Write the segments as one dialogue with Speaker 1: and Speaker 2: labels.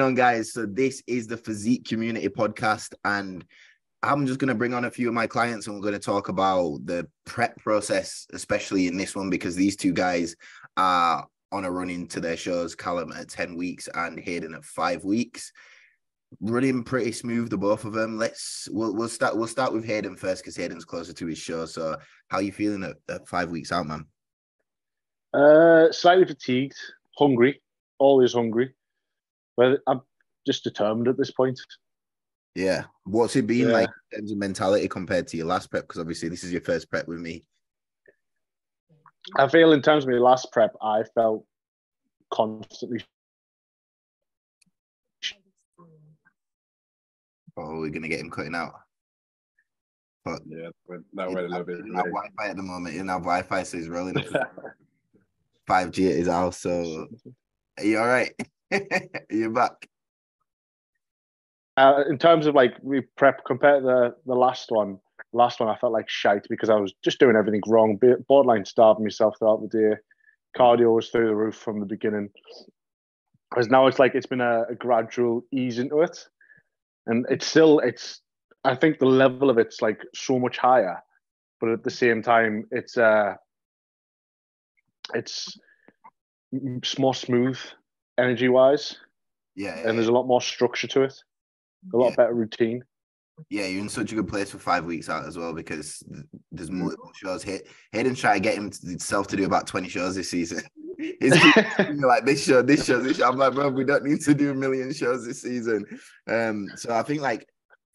Speaker 1: On, guys? So this is the Physique Community podcast, and I'm just going to bring on a few of my clients, and we're going to talk about the prep process, especially in this one, because these two guys are on a run into their shows. Callum at 10 weeks and Hayden at 5 weeks. Running pretty smooth, the both of them. We'll start with Hayden first, because Hayden's closer to his show. So how are you feeling at 5 weeks out, man?
Speaker 2: Slightly fatigued, hungry, always hungry. But I'm just determined at this point.
Speaker 1: Yeah. What's it been like in terms of mentality compared to your last prep? Because obviously this is your first prep with me.
Speaker 2: I feel in terms of my last prep, I felt constantly.
Speaker 1: Oh, we're going to get him cutting out. But
Speaker 3: yeah, that went a little bit.
Speaker 1: Our Wi-Fi at the moment, our Wi-Fi says rolling up 5G at his house. So are you all right? You're back.
Speaker 2: In terms of like we prep compared to the last one I felt like shite because I was just doing everything wrong, borderline starving myself throughout the day. Cardio was through the roof from the beginning. Whereas now it's like it's been a gradual ease into it, and I think the level of it's like so much higher, but at the same time it's more smooth energy wise.
Speaker 1: Yeah,
Speaker 2: and there's a lot more structure to it, a lot better routine.
Speaker 1: Yeah, you're in such a good place for 5 weeks out as well, because there's multiple shows. Hayden's trying to get himself to do about 20 shows this season. He's like this show. I'm like, bro, we don't need to do a million shows this season. So I think like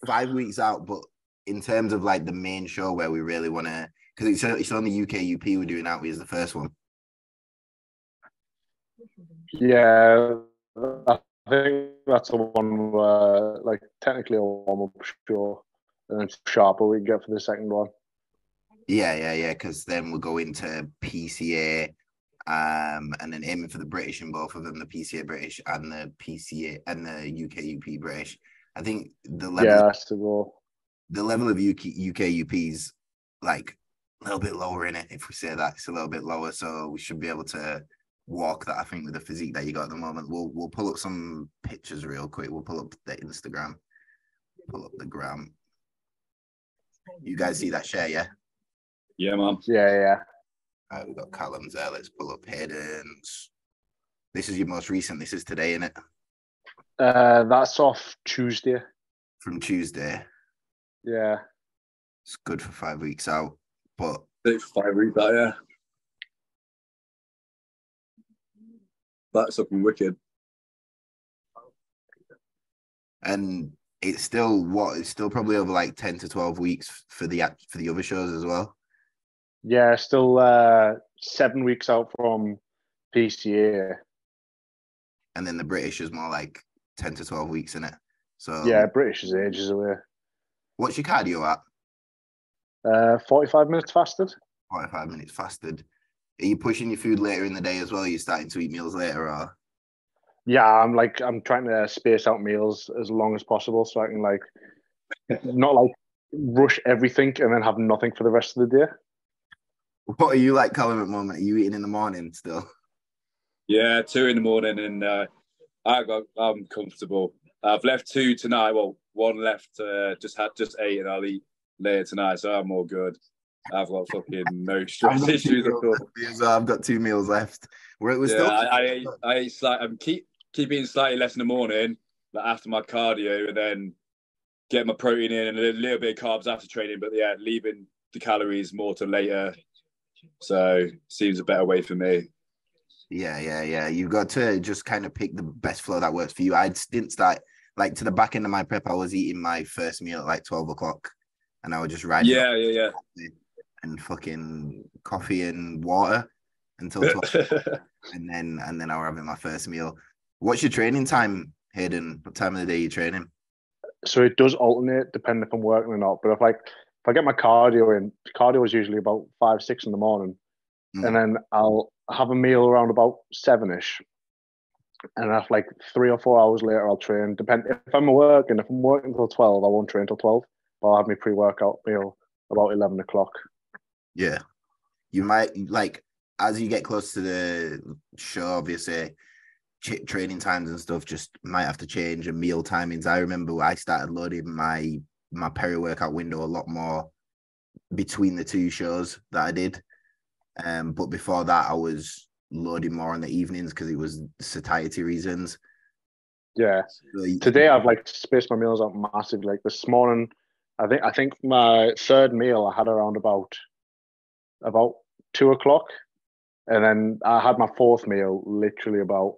Speaker 1: 5 weeks out, but in terms of like the main show where we really want to, because it's on the UK UP we're doing out as the first one.
Speaker 2: Yeah, I think that's the one where, like, technically a warm-up show, and then sharper we can get for the second one.
Speaker 1: Yeah, because then we'll go into PCA, and then aiming for the British in both of them, the PCA British and the PCA and the UK UP British. I think the level of UK UP's like a little bit lower in it. If we say that, it's a little bit lower, so we should be able to walk that, I think, with the physique that you got at the moment. We'll pull up some pictures real quick. We'll pull up the Instagram, pull up the gram. You guys see that share, yeah?
Speaker 3: Yeah, man.
Speaker 2: Yeah.
Speaker 1: All right, we've got Callum's there. Let's pull up Hayden's. This is your most recent. This is today, isn't it?
Speaker 2: That's off Tuesday.
Speaker 1: From Tuesday.
Speaker 2: Yeah.
Speaker 1: It's good for 5 weeks out, but
Speaker 3: 5 weeks out, yeah. That's looking wicked.
Speaker 1: And it's still It's still probably over like 10 to 12 weeks for the other shows as well.
Speaker 2: Yeah, still 7 weeks out from PCA.
Speaker 1: And then the British is more like 10 to 12 weeks, in it. So
Speaker 2: yeah, British is ages away.
Speaker 1: What's your cardio at?
Speaker 2: 45 minutes fasted.
Speaker 1: 45 minutes fasted. Are you pushing your food later in the day as well? Are you starting to eat meals later, or?
Speaker 2: Yeah, I'm trying to space out meals as long as possible, so I can like not like rush everything and then have nothing for the rest of the day.
Speaker 1: What are you like, Callum, at the moment? Are you eating in the morning still?
Speaker 3: Yeah, 2 in the morning, and I'm comfortable. I've left 2 tonight. Well, 1 left. Just ate, and I'll eat later tonight, so I'm all good. I've got fucking no stress issues at all.
Speaker 1: I've got 2 meals left.
Speaker 3: I ate slightly. Keep eating slightly less in the morning, like after my cardio, and then get my protein in and a little bit of carbs after training. But yeah, leaving the calories more to later. So seems a better way for me.
Speaker 1: Yeah. You've got to just kind of pick the best flow that works for you. I didn't start like to the back end of my prep. I was eating my first meal at like 12 o'clock, and I would just ride.
Speaker 3: Yeah.
Speaker 1: And fucking coffee and water until 12, and then I was having my first meal. What's your training time, Hayden? What time of the day are you training?
Speaker 2: So it does alternate depending if I'm working or not. But if I get my cardio in, cardio is usually about 5, 6 in the morning, and then I'll have a meal around about 7ish, and after like 3 or 4 hours later, I'll train. If I'm working until 12, I won't train until 12. But I'll have my pre-workout meal about 11 o'clock.
Speaker 1: Yeah, you might like as you get close to the show, obviously, training times and stuff just might have to change, and meal timings. I remember I started loading my peri-workout window a lot more between the two shows that I did. But before that, I was loading more in the evenings because it was satiety reasons.
Speaker 2: Yeah. Today I've like spaced my meals out massively. Like this morning, I think my third meal I had around about 2 o'clock, and then I had my fourth meal literally about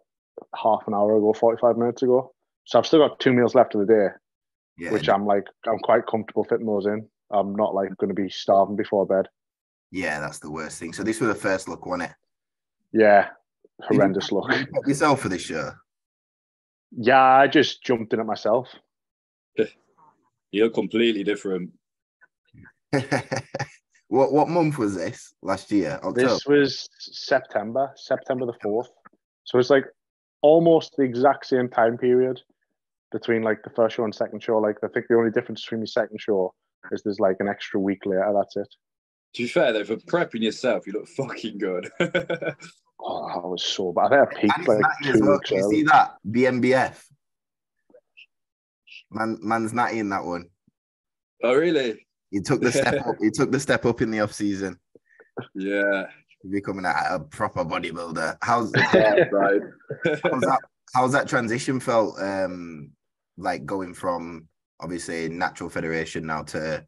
Speaker 2: half an hour ago, 45 minutes ago. So I've still got 2 meals left of the day, which I'm quite comfortable fitting those in. I'm not like going to be starving before bed.
Speaker 1: Yeah, that's the worst thing. So this was the first look, wasn't it?
Speaker 2: Yeah, horrendous look.
Speaker 1: Did you prep yourself for this show?
Speaker 2: Yeah, I just jumped in it myself.
Speaker 3: You look completely different.
Speaker 1: What month was this? Last year? October?
Speaker 2: This was September the 4th. So it's like almost the exact same time period between like the first show and second show. Like I think the only difference between the second show is there's like an extra week later. That's it.
Speaker 3: To be fair though, for prepping yourself, you look fucking good.
Speaker 2: Oh, I was so bad. I think I peaked like 2 weeks
Speaker 1: early. You see that? BMBF. Man's natty in that one.
Speaker 3: Oh really?
Speaker 1: He took the step up. He took the step up in the off season.
Speaker 3: Yeah.
Speaker 1: Becoming a proper bodybuilder. How's
Speaker 3: right?
Speaker 1: how's that transition felt? Like going from obviously natural federation now to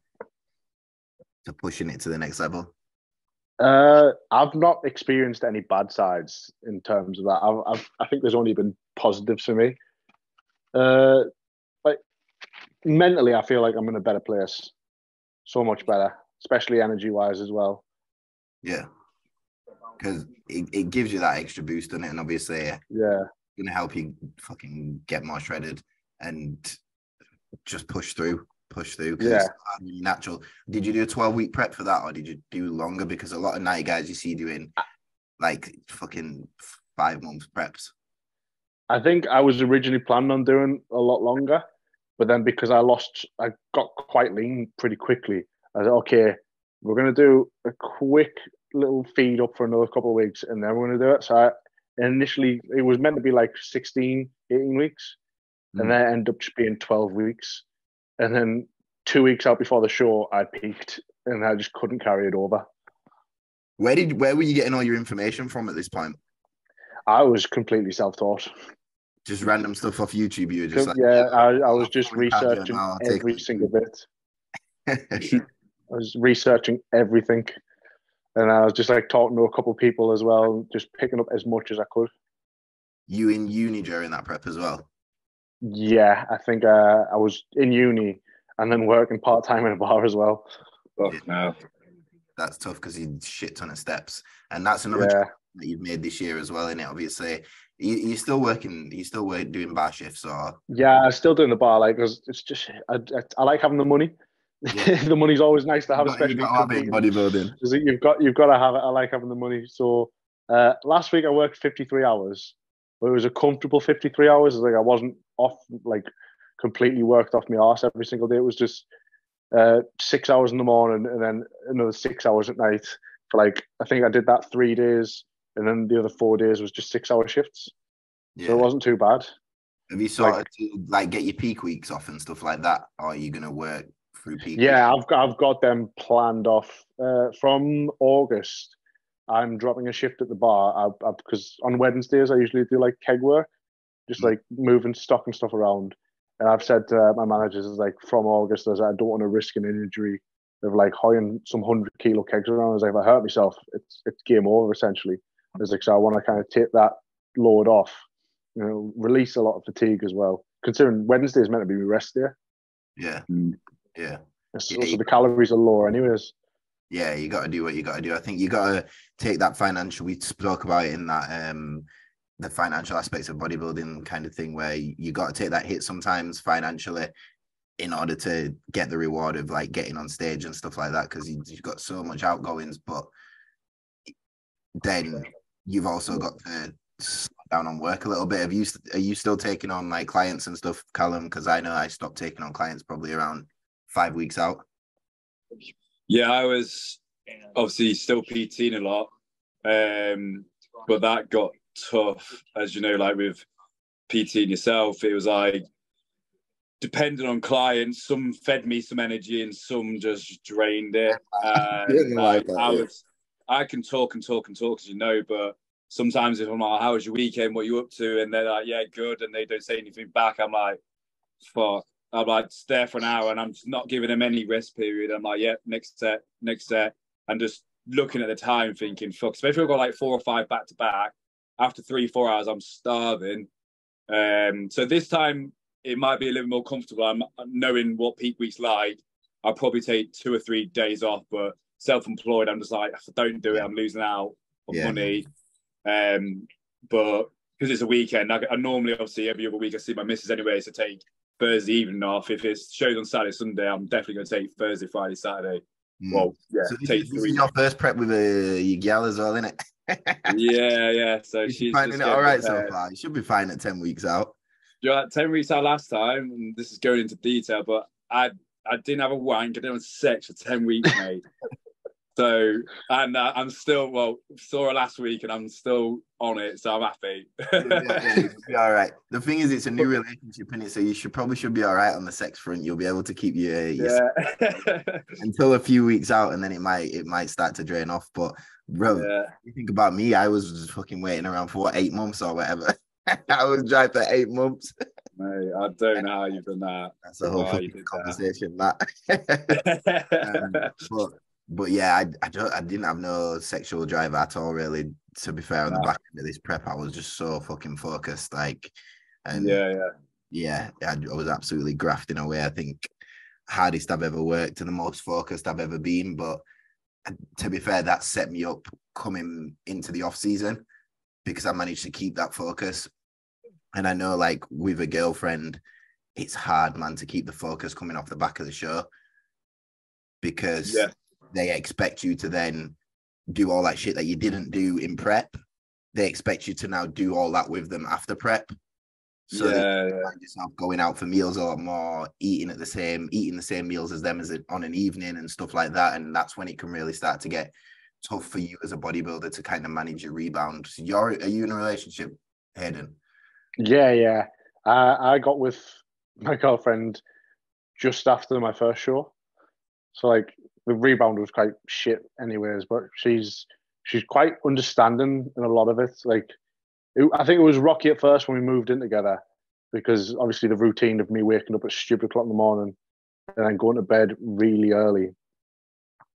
Speaker 1: pushing it to the next level.
Speaker 2: I've not experienced any bad sides in terms of that. I think there's only been positives for me. Like mentally, I feel like I'm in a better place. So much better, especially energy-wise as well.
Speaker 1: Yeah, because it gives you that extra boost on it, and obviously,
Speaker 2: yeah,
Speaker 1: going to help you fucking get more shredded and just push through. Because it's natural. Did you do a 12-week prep for that, or did you do longer? Because a lot of night guys you see doing like fucking 5 months preps.
Speaker 2: I think I was originally planning on doing a lot longer, but then because I got quite lean pretty quickly. I said, okay, we're going to do a quick little feed up for another couple of weeks, and then we're going to do it. So initially, it was meant to be like 16, 18 weeks, and then it ended up just being 12 weeks. And then 2 weeks out before the show, I peaked, and I just couldn't carry it over.
Speaker 1: Where were you getting all your information from at this point?
Speaker 2: I was completely self-taught.
Speaker 1: Just random stuff off YouTube. You were just
Speaker 2: I was just researching every single bit. I was researching everything, and I was just like talking to a couple of people as well, just picking up as much as I could.
Speaker 1: You in uni during that prep as well?
Speaker 2: Yeah, I think I was in uni and then working part-time in a bar as well.
Speaker 3: Oh, no.
Speaker 1: That's tough because you shit ton of steps, and that's another that you've made this year as well, isn't it? Obviously, you're still working. You still doing bar shifts, or
Speaker 2: I'm still doing the bar. Like, cause it's just I like having the money. Yeah. The money's always nice to have, especially
Speaker 1: bodybuilding.
Speaker 2: You've got to have it. I like having the money. So last week I worked 53 hours, but it was a comfortable 53 hours. Like I wasn't off, like completely worked off my arse every single day. It was just 6 hours in the morning and then another 6 hours at night for like, I think I did that 3 days, and then the other 4 days was just 6 hour shifts. Yeah. So it wasn't too bad.
Speaker 1: Have you started to like get your peak weeks off and stuff like that, or are you going to work through peak weeks?
Speaker 2: I've got them planned off from August. I'm dropping a shift at the bar because on Wednesdays I usually do like keg work, just like moving stock and stuff around. And I've said to my managers, is like from August, I don't want to risk an injury of like hoying some 100-kilo kegs around. I was like, if I hurt myself, it's game over essentially. I was like, so I want to kind of take that load off, you know, release a lot of fatigue as well. Considering Wednesday is meant to be my rest day.
Speaker 1: Yeah, yeah.
Speaker 2: So the calories are lower, anyways.
Speaker 1: Yeah, you got to do what you got to do. I think you got to take that financial. We spoke about it in that the financial aspects of bodybuilding kind of thing, where you got to take that hit sometimes financially in order to get the reward of like getting on stage and stuff like that, because you've got so much outgoings, but then you've also got to slow down on work a little bit. Are you still taking on like clients and stuff, Callum? Because I know I stopped taking on clients probably around 5 weeks out.
Speaker 3: Yeah, I was obviously still PTing a lot, but that got tough, as you know, like with PT and yourself. It was like, depending on clients, some fed me some energy and some just drained it. And like, I can talk and talk and talk, as you know, but sometimes if I'm like, how was your weekend? What are you up to? And they're like, yeah, good. And they don't say anything back. I'm like, fuck. I'm like, stare for an hour and I'm just not giving them any rest period. I'm like, yeah, next set. And just looking at the time thinking, fuck, especially if I've got like 4 or 5 back to back. After 3-4 hours, I'm starving. So this time it might be a little more comfortable. I'm knowing what peak week's like. I'll probably take 2 or 3 days off, but self-employed, I'm just like, if I don't do it, I'm losing out on money. But because it's a weekend, I normally, obviously, every other week I see my missus anyway, so take Thursday evening off. If it's shows on Saturday, Sunday, I'm definitely going to take Thursday, Friday, Saturday. Well, yeah,
Speaker 1: so
Speaker 3: take 3.
Speaker 1: This is your first prep with your gal as well, isn't it?
Speaker 3: Yeah. So
Speaker 1: she's finding it all right so far. You should be fine at 10 weeks out.
Speaker 3: You're at 10 weeks out last time, and this is going into detail, but I didn't have a wank. I didn't have sex for 10 weeks, mate. So, and I'm still, saw her last week and I'm still on it, so I'm happy.
Speaker 1: You'll be all right. The thing is, it's a new relationship, in it, so you should be all right on the sex front. You'll be able to keep your until a few weeks out, and then it might start to drain off. But bro, you think about me, I was just fucking waiting around for 8 months or whatever. I was dry for 8 months.
Speaker 3: Mate, I don't know how you've done that.
Speaker 1: That's a whole fucking conversation, that. But yeah, I didn't have no sexual drive at all, really. To be fair, on the back end of this prep, I was just so fucking focused, like, and I was absolutely grafting away. I think hardest I've ever worked and the most focused I've ever been. But to be fair, that set me up coming into the off season because I managed to keep that focus. And I know, like, with a girlfriend, it's hard, man, to keep the focus coming off the back of the show because they expect you to then do all that shit that you didn't do in prep. They expect you to now do all that with them after prep. So you find yourself going out for meals a lot more, eating the same meals as them on an evening and stuff like that. And that's when it can really start to get tough for you as a bodybuilder to kind of manage your rebound. So are you in a relationship, Hayden?
Speaker 2: Yeah. I got with my girlfriend just after my first show. So like the rebound was quite shit anyways, but she's quite understanding in a lot of it. Like I think it was rocky at first when we moved in together because obviously the routine of me waking up at stupid o'clock in the morning and then going to bed really early.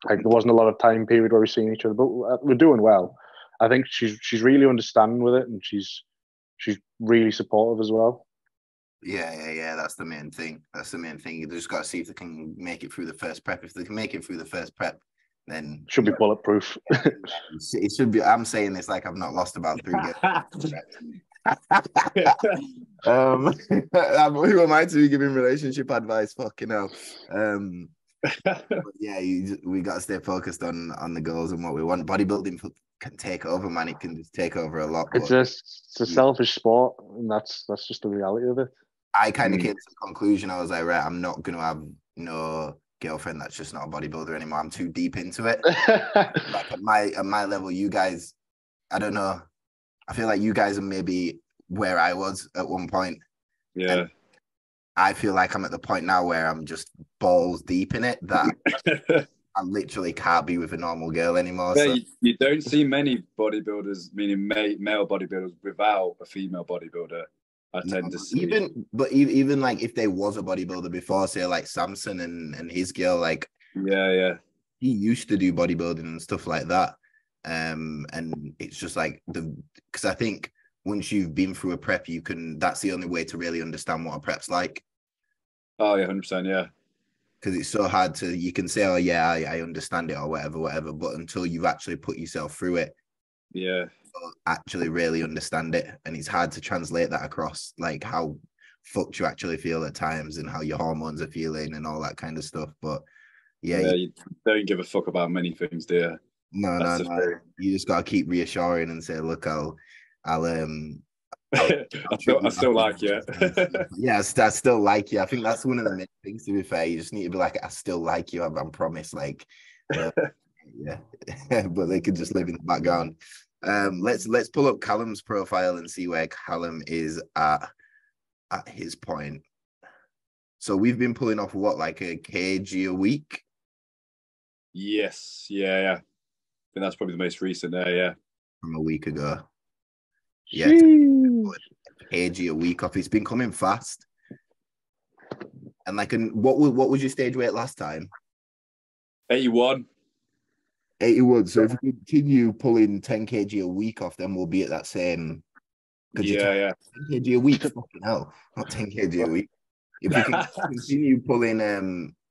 Speaker 2: Like there wasn't a lot of time period where we're seeing each other, but we're doing well. I think she's really understanding with it and she's really supportive as well.
Speaker 1: Yeah. That's the main thing. You just got to see if they can make it through the first prep. If they can make it through the first prep, then
Speaker 2: should be bulletproof.
Speaker 1: It should be. I'm saying this like I've not lost about 3 games. Who am I to be giving relationship advice? Fucking hell. Yeah, we got to stay focused on the goals and what we want. Bodybuilding can take over, man. It can just take over a lot.
Speaker 2: It's a selfish sport, and that's just the reality of it.
Speaker 1: I kind of came to the conclusion. I was like, right, I'm not going to have no girlfriend that's just not a bodybuilder anymore. I'm too deep into it. Like at my level, you guys, I don't know. I feel like you guys are maybe where I was at one point.
Speaker 3: Yeah.
Speaker 1: And I feel like I'm at the point now where I'm just balls deep in it that I literally can't be with a normal girl anymore.
Speaker 3: Yeah, so. You don't see many bodybuilders, meaning male bodybuilders, without a female bodybuilder. I tend to see
Speaker 1: even like if there was a bodybuilder before, say like Samson and his girl, like he used to do bodybuilding and stuff like that. And it's just like because I think once you've been through a prep, that's the only way to really understand what a prep's like.
Speaker 3: Oh yeah, 100%, yeah.
Speaker 1: Because it's so hard you can say, oh yeah, I understand it or whatever, but until you've actually put yourself through it, actually really understand it, and it's hard to translate that across, like how fucked you actually feel at times and how your hormones are feeling and all that kind of stuff. But
Speaker 3: you don't give a fuck about many things, do you?
Speaker 1: No. You just gotta keep reassuring and say, look, I'll
Speaker 3: I still like you.
Speaker 1: Yeah, I still like you. I think that's one of the main things, to be fair. You just need to be like, I still like you. I promise. Like, yeah. But they could just live in the background. Let's pull up Callum's profile and see where Callum is at his point. So we've been pulling off what, like a kg a week?
Speaker 3: Yes, yeah. I think that's probably the most recent there, yeah.
Speaker 1: From a week ago. Yeah,
Speaker 2: Sheesh.
Speaker 1: kg a week off. It's been coming fast. And like, what was your stage weight last time?
Speaker 3: 81.
Speaker 1: 81. So if we continue pulling 10 kg a week off, then we'll be at that same.
Speaker 3: Yeah.
Speaker 1: 10 kg a week. Fucking hell, not 10 kg a week. If we can continue pulling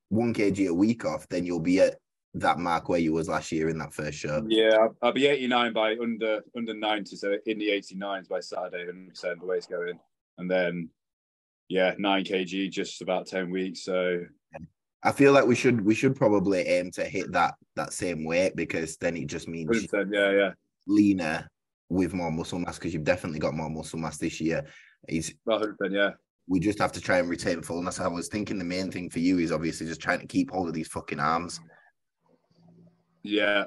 Speaker 1: 1 kg a week off, then you'll be at that mark where you was last year in that first show.
Speaker 3: Yeah, I'll be 89 by under 90, so in the 89s by Saturday, 100% the way it's going. And then, 9 kg, just about 10 weeks. So
Speaker 1: I feel like we should probably aim to hit that same weight, because then it just means
Speaker 3: 100%,
Speaker 1: leaner with more muscle mass, because you've definitely got more muscle mass this year.
Speaker 3: 100%, yeah.
Speaker 1: We just have to try and retain fullness. I was thinking the main thing for you is obviously just trying to keep hold of these fucking arms.
Speaker 3: Yeah.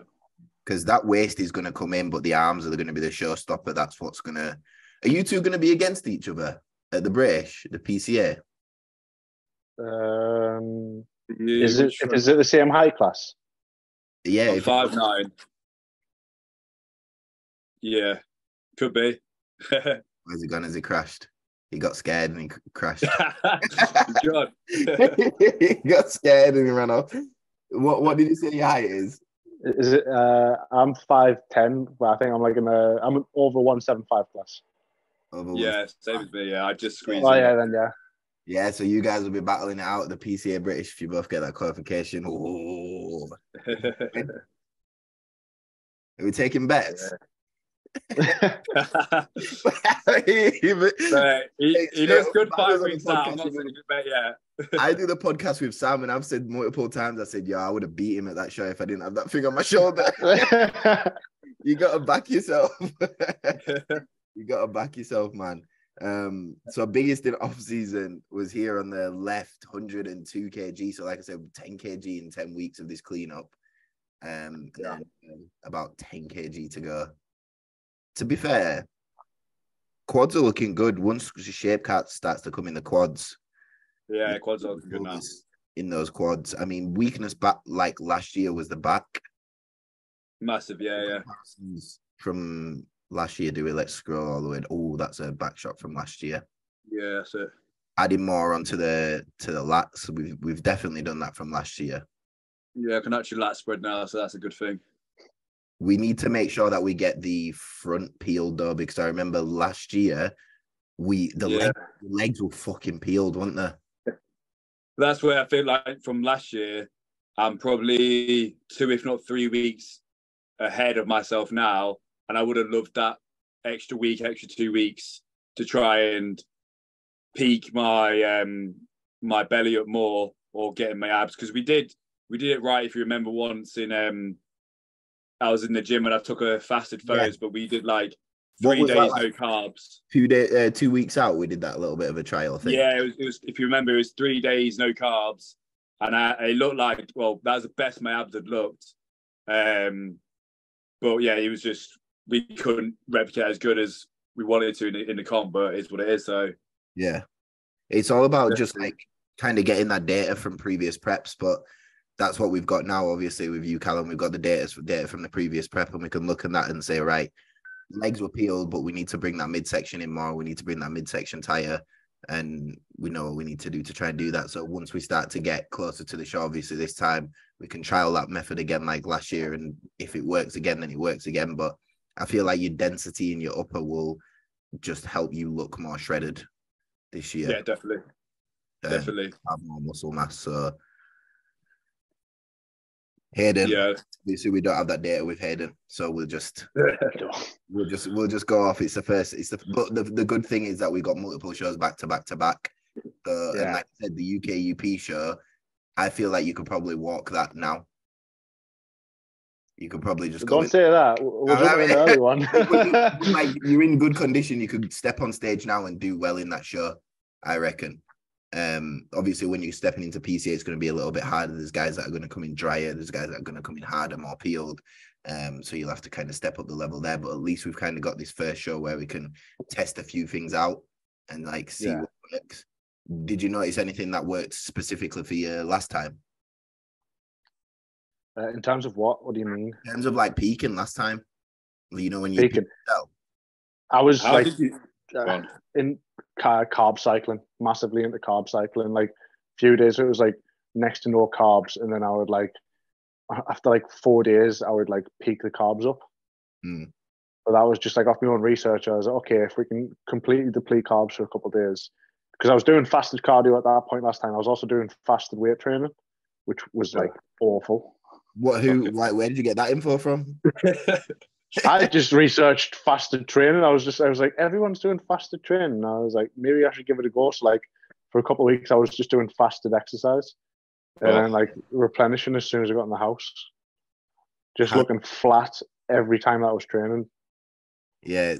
Speaker 1: Because that waist is going to come in, but the arms are going to be the showstopper. That's what's going to... Are you two going to be against each other at the British, the PCA?
Speaker 2: Is it the same height class?
Speaker 1: Yeah.
Speaker 3: 5'9". Yeah. Could be.
Speaker 1: Where's he gone? Has he crashed? He got scared and he crashed.
Speaker 3: God.
Speaker 1: He got scared and he ran off. What did you say your height is?
Speaker 2: Is it? I'm 5'10", but I think I'm like I'm over 175 class.
Speaker 3: Yeah, same as me. Yeah, I just squeezed.
Speaker 2: Oh yeah, then yeah.
Speaker 1: Yeah, so you guys will be battling it out at the PCA British if you both get that qualification. Oh. Are we taking bets?
Speaker 3: Yeah. He looks good 5 weeks out. I'm not saying a good bet yet.
Speaker 1: I do the podcast with Sam, and I've said multiple times, I said, I would have beat him at that show if I didn't have that thing on my shoulder. You got to back yourself. You got to back yourself, man. So biggest in off season was here on the left, 102 kg. So like I said, 10 kg in 10 weeks of this cleanup. And about 10 kg to go. To be fair, quads are looking good. Once the shape cut starts to come in the quads.
Speaker 3: Yeah, quads are looking good now.
Speaker 1: In those quads. I mean, weakness back like last year was the back.
Speaker 3: Massive, yeah.
Speaker 1: From last year, let's scroll all the way. Oh, that's a back shot from last year.
Speaker 3: Yeah, that's it.
Speaker 1: Adding more onto the lats. We've definitely done that from last year. Yeah,
Speaker 3: I can actually lat spread now, so that's a good thing.
Speaker 1: We need to make sure that we get the front peeled though, because I remember last year the legs were fucking peeled, weren't they?
Speaker 3: That's where I feel like from last year, I'm probably 2, if not 3 weeks ahead of myself now. And I would have loved that extra week, extra 2 weeks to try and peak my my belly up more or getting my abs. Because we did it right, if you remember once in I was in the gym and I took a fasted photos, but we did like 3 days no carbs.
Speaker 1: 2 weeks out, we did that little bit of a trial thing.
Speaker 3: Yeah, it was if you remember, it was 3 days no carbs, and it looked like, well, that was the best my abs had looked. But yeah, it was just we couldn't replicate as good as we wanted to in the comp, but it's what it is. So
Speaker 1: yeah, it's all about just like kind of getting that data from previous preps, but that's what we've got now. Obviously, with you, Callum, we've got the data from the previous prep, and we can look at that and say, right, legs were peeled, but we need to bring that midsection in more. We need to bring that midsection tighter, and we know what we need to do to try and do that. So once we start to get closer to the show, obviously this time we can trial that method again like last year, and if it works again, then it works again. But I feel like your density in your upper will just help you look more shredded this year.
Speaker 3: Yeah, definitely. Definitely.
Speaker 1: Have more muscle mass. So Hayden, obviously we don't have that data with Hayden, so we'll just go off. It's the first. But the good thing is that we got multiple shows back to back to back. And like I said, the UK UP show, I feel like you could probably walk that now. You could probably just go.
Speaker 2: Don't say that. We'll do an early one.
Speaker 1: Like you're in good condition. You could step on stage now and do well in that show, I reckon. Obviously, when you're stepping into PCA, it's going to be a little bit harder. There's guys that are going to come in drier. There's guys that are going to come in harder, more peeled. So you'll have to kind of step up the level there. But at least we've kind of got this first show where we can test a few things out and like see what works. Did you notice anything that worked specifically for you last time?
Speaker 2: In terms of what? What do you mean?
Speaker 1: In terms of like peaking last time, you know, when you
Speaker 2: peaking. I was like in carb cycling, massively into carb cycling. Like a few days, it was like next to no carbs, and then I would like after like 4 days, I would like peak the carbs up. But that was just like off my own research. I was like, okay, if we can completely deplete carbs for a couple of days, because I was doing fasted cardio at that point last time. I was also doing fasted weight training, which was like awful.
Speaker 1: What? Who? Like, where did you get that info from?
Speaker 2: I just researched fasted training. I was like, everyone's doing fasted training. And I was like, maybe I should give it a go. So like for a couple of weeks, I was just doing fasted exercise, and then like replenishing as soon as I got in the house. Just looking flat every time that I was training. Yeah.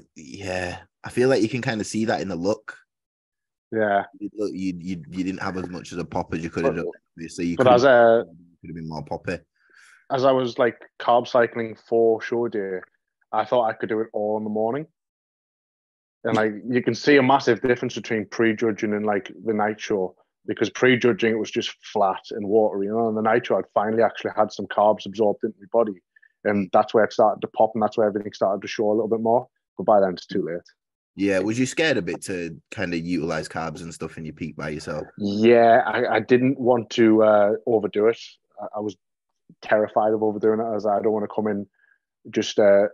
Speaker 1: I feel like you can kind of see that in the look.
Speaker 2: Yeah.
Speaker 1: You didn't have as much as a pop as you could have done. Obviously, you
Speaker 2: could
Speaker 1: have been more poppy.
Speaker 2: As I was like carb cycling for show day, I thought I could do it all in the morning. And like you can see a massive difference between prejudging and like the night show, because prejudging it was just flat and watery. You know, and the night show I'd finally actually had some carbs absorbed into my body. And that's where it started to pop, and that's where everything started to show a little bit more. But by then it's too late.
Speaker 1: Yeah, was you scared a bit to kind of utilize carbs and stuff in your peak by yourself?
Speaker 2: Yeah, I didn't want to overdo it. I was terrified of overdoing it. I was like, I don't want to come in I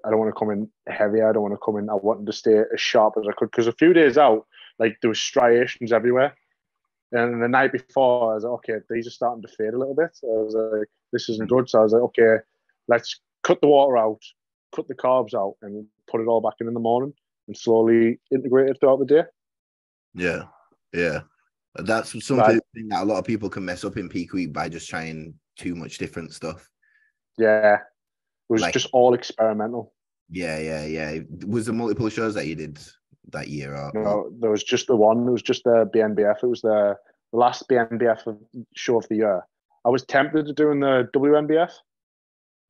Speaker 2: don't want to come in heavy. I don't want to come in. I wanted to stay as sharp as I could, because a few days out, like there was striations everywhere. And the night before, I was like, okay, these are starting to fade a little bit. So I was like, this isn't good. So I was like, okay, let's cut the water out, cut the carbs out, and put it all back in the morning and slowly integrate it throughout the day.
Speaker 1: Yeah. That's something that a lot of people can mess up in peak week by just trying too much different stuff.
Speaker 2: Yeah. It was like, just all experimental.
Speaker 1: Yeah. Was there multiple shows that you did that year?
Speaker 2: No, there was just the one. It was just the BNBF. It was the last BNBF show of the year. I was tempted to doing the WNBF,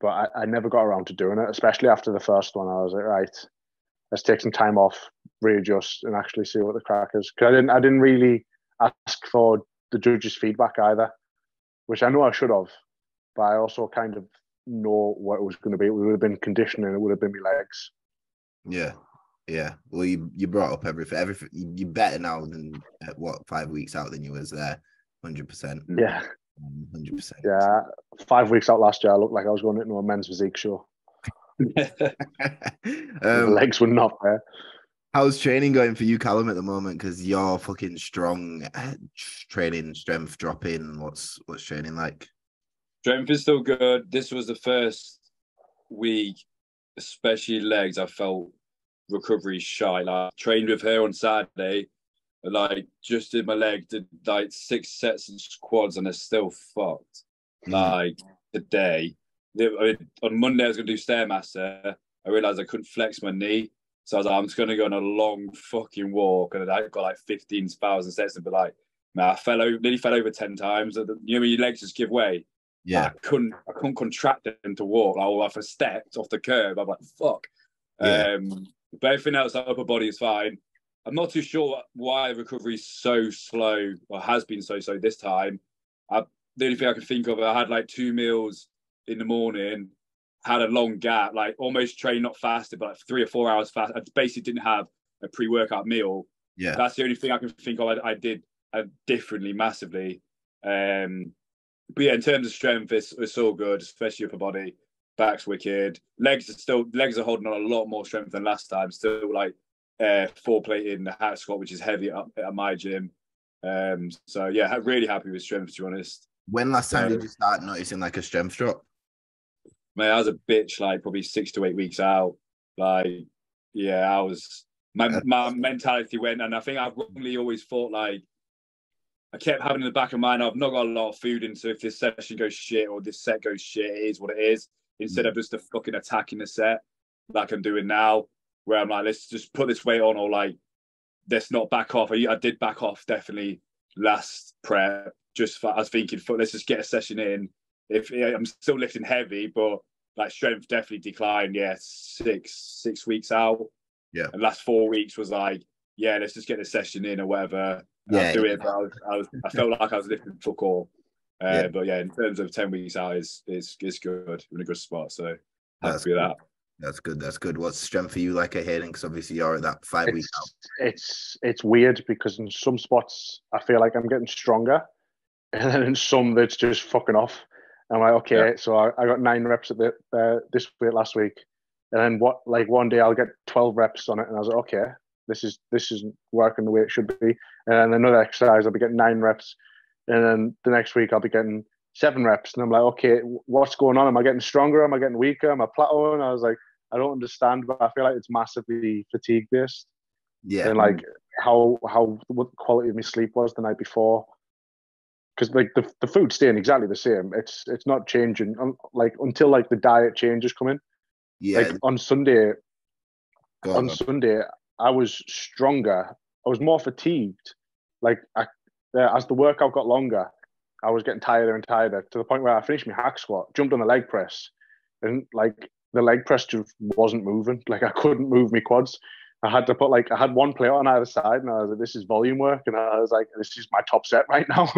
Speaker 2: but I never got around to doing it, especially after the first one. I was like, right, let's take some time off, readjust, and actually see what the crack is. Because I didn't really ask for the judges' feedback either, which I know I should have, but I also kind of know what it was going to be. We would have been conditioning. It would have been my legs.
Speaker 1: Yeah. Well, you brought up everything. You're better now than 5 weeks out than you was there. 100%.
Speaker 2: Yeah.
Speaker 1: 100%.
Speaker 2: Yeah. 5 weeks out last year, I looked like I was going into a men's physique show. The legs were not there.
Speaker 1: How's training going for you, Callum, at the moment? Because you're fucking strong. Training, strength dropping. What's training like?
Speaker 3: Strength is still good. This was the first week, especially legs, I felt recovery shy. Like, trained with her on Saturday, and like just did my leg, did like 6 sets of squats, and they're still fucked. Like today, on Monday I was gonna do Stairmaster. I realized I couldn't flex my knee, so I was like, I'm just gonna go on a long fucking walk, and I got like 15,000 steps, and be like, man, I nearly fell over 10 times. You know, when your legs just give way.
Speaker 1: Yeah,
Speaker 3: I couldn't contract them to walk. Like, if I stepped off the curb, I'm like, fuck.
Speaker 1: Yeah.
Speaker 3: But everything else, like upper body is fine. I'm not too sure why recovery is so slow, or has been so slow this time. The only thing I can think of, I had like 2 meals in the morning, had a long gap, like almost trained, not fasted, but like 3 or 4 hours fast. I basically didn't have a pre-workout meal.
Speaker 1: Yeah,
Speaker 3: that's the only thing I can think of. I did differently, massively. But yeah, in terms of strength, it's all good, especially upper body. Back's wicked. Legs are holding on a lot more strength than last time. Still like 4-plate in the hat squat, which is heavy at my gym. So yeah, really happy with strength, to be honest.
Speaker 1: When last time did you start noticing like a strength drop?
Speaker 3: Man, I was a bitch like probably 6 to 8 weeks out. Like, yeah, I was my mentality went, and I think I've wrongly always thought like, I kept having in the back of my mind, I've not got a lot of food in, so if this session goes shit or this set goes shit, it is what it is. Instead of just fucking attacking the set like I'm doing now, where I'm like, let's just put this weight on, or like, let's not back off. I did back off definitely last prep. I was thinking, let's just get a session in. If I'm still lifting heavy, but like strength definitely declined. Yeah, six weeks out.
Speaker 1: Yeah.
Speaker 3: And last 4 weeks was like, yeah, let's just get a session in or whatever. And
Speaker 1: Yeah.
Speaker 3: I do it, but I felt like I was lifting fuck all. But yeah, in terms of 10 weeks out, it's good. We're in a good spot. So happy with that.
Speaker 1: That's good. That's good. What's strength for you like a Hayden? Because obviously you're at that 5 week out.
Speaker 2: It's weird because in some spots I feel like I'm getting stronger, and then in some that's just fucking off. I'm like, okay, so I got 9 reps at this weight last week, and then one day I'll get 12 reps on it, and I was like, okay, this isn't working the way it should be. And then another exercise I'll be getting 9 reps, and then the next week I'll be getting 7 reps, and I'm like, okay, what's going on? Am I getting stronger? Am I getting weaker? Am I plateauing? I was like, I don't understand, but I feel like it's massively fatigue based.
Speaker 1: Yeah.
Speaker 2: And like what the quality of my sleep was the night before, because like the food's staying exactly the same. It's not changing until like the diet changes come in.
Speaker 1: Yeah.
Speaker 2: Like on Sunday, I was stronger. I was more fatigued. Like as the workout got longer, I was getting tireder and tireder to the point where I finished my hack squat, jumped on the leg press, and like the leg press just wasn't moving. Like I couldn't move my quads. I had to I had one plate on either side, and I was like, this is volume work. And I was like, this is my top set right now.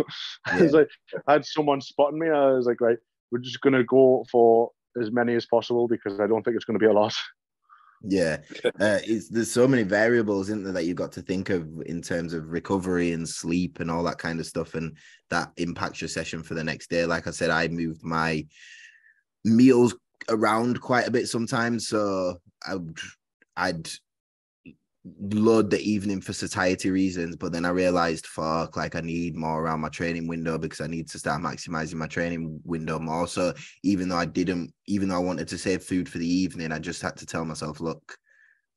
Speaker 2: I was like, I had someone spotting me. I was like, right, we're just going to go for as many as possible because I don't think it's going to be a lot.
Speaker 1: Yeah. There's so many variables, isn't there, that you've got to think of in terms of recovery and sleep and all that kind of stuff. And that impacts your session for the next day. Like I said, I moved my meals around quite a bit sometimes. So I'd load the evening for satiety reasons, but then I realized, fuck, like I need more around my training window because I need to start maximizing my training window more. So even though I wanted to save food for the evening, I just had to tell myself, look,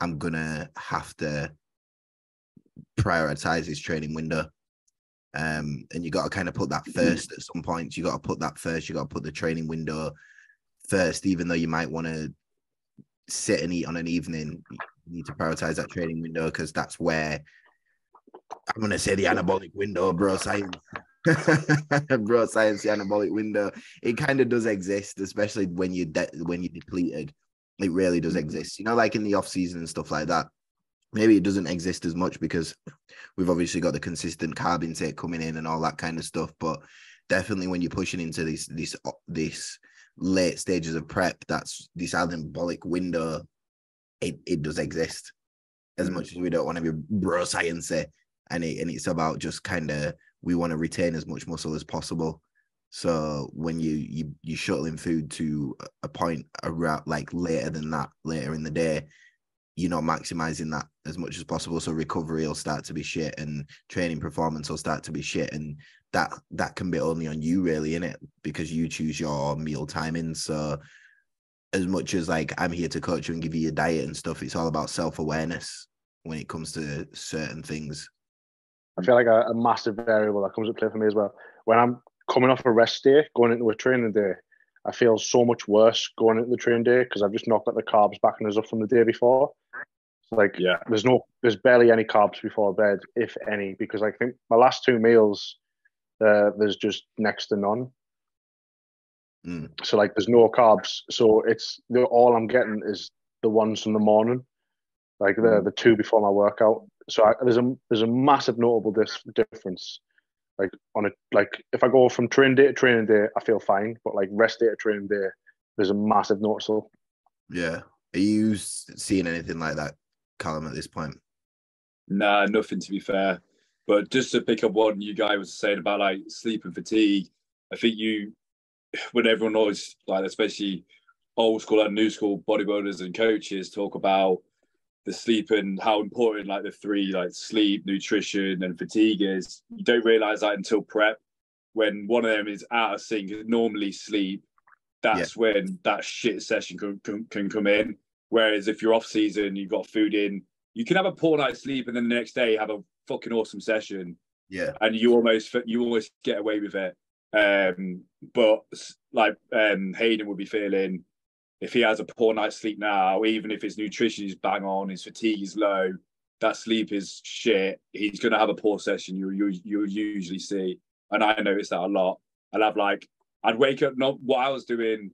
Speaker 1: I'm gonna have to prioritize this training window. And you got to kind of put that first at some points. You got to put that first. You got to put the training window first, even though you might want to sit and eat on an evening. You need to prioritize that training window because that's where I'm going to say the anabolic window, bro science. Bro science, the anabolic window. It kind of does exist, especially when you're depleted. It really does exist. You know, like in the off season and stuff like that. Maybe it doesn't exist as much because we've obviously got the consistent carb intake coming in and all that kind of stuff. But definitely when you're pushing into this late stages of prep, that's this anabolic window. It does exist, as much as we don't want to be bro science, and it's about just kind of, we want to retain as much muscle as possible. So when you shuttling food to a point around like later than that, later in the day, you're not maximizing that as much as possible. So recovery will start to be shit and training performance will start to be shit. And that can be only on you really, innit? Because you choose your meal timing. So as much as like I'm here to coach you and give you your diet and stuff, it's all about self-awareness when it comes to certain things.
Speaker 2: I feel like a massive variable that comes into play for me as well. When I'm coming off a rest day, going into a training day, I feel so much worse going into the training day because I've just not got the carbs backing us up from the day before. Like, there's barely any carbs before bed, if any, because I think my last 2 meals, there's just next to none. So like, there's no carbs. So all I'm getting is the ones from the morning, like the 2 before my workout. So there's a massive notable difference. Like if I go from training day to training day, I feel fine, but like rest day to training day, there's a massive noticeable.
Speaker 1: Yeah. Are you seeing anything like that, Callum, at this point?
Speaker 3: Nah, nothing, to be fair. But just to pick up what you guys was saying about like sleep and fatigue, I think when everyone always, like especially old school and new school bodybuilders and coaches talk about the sleep and how important like the 3, like sleep, nutrition and fatigue is, you don't realize that until prep, when one of them is out of sync. Normally sleep, that's when that shit session can come in. Whereas if you're off season, you've got food in, you can have a poor night's sleep and then the next day have a fucking awesome session.
Speaker 1: Yeah.
Speaker 3: And you almost get away with it. But like Hayden would be feeling, if he has a poor night's sleep now, even if his nutrition is bang on, his fatigue is low, that sleep is shit, he's going to have a poor session. You'll usually see, and I noticed that a lot. I'd wake up, not what I was doing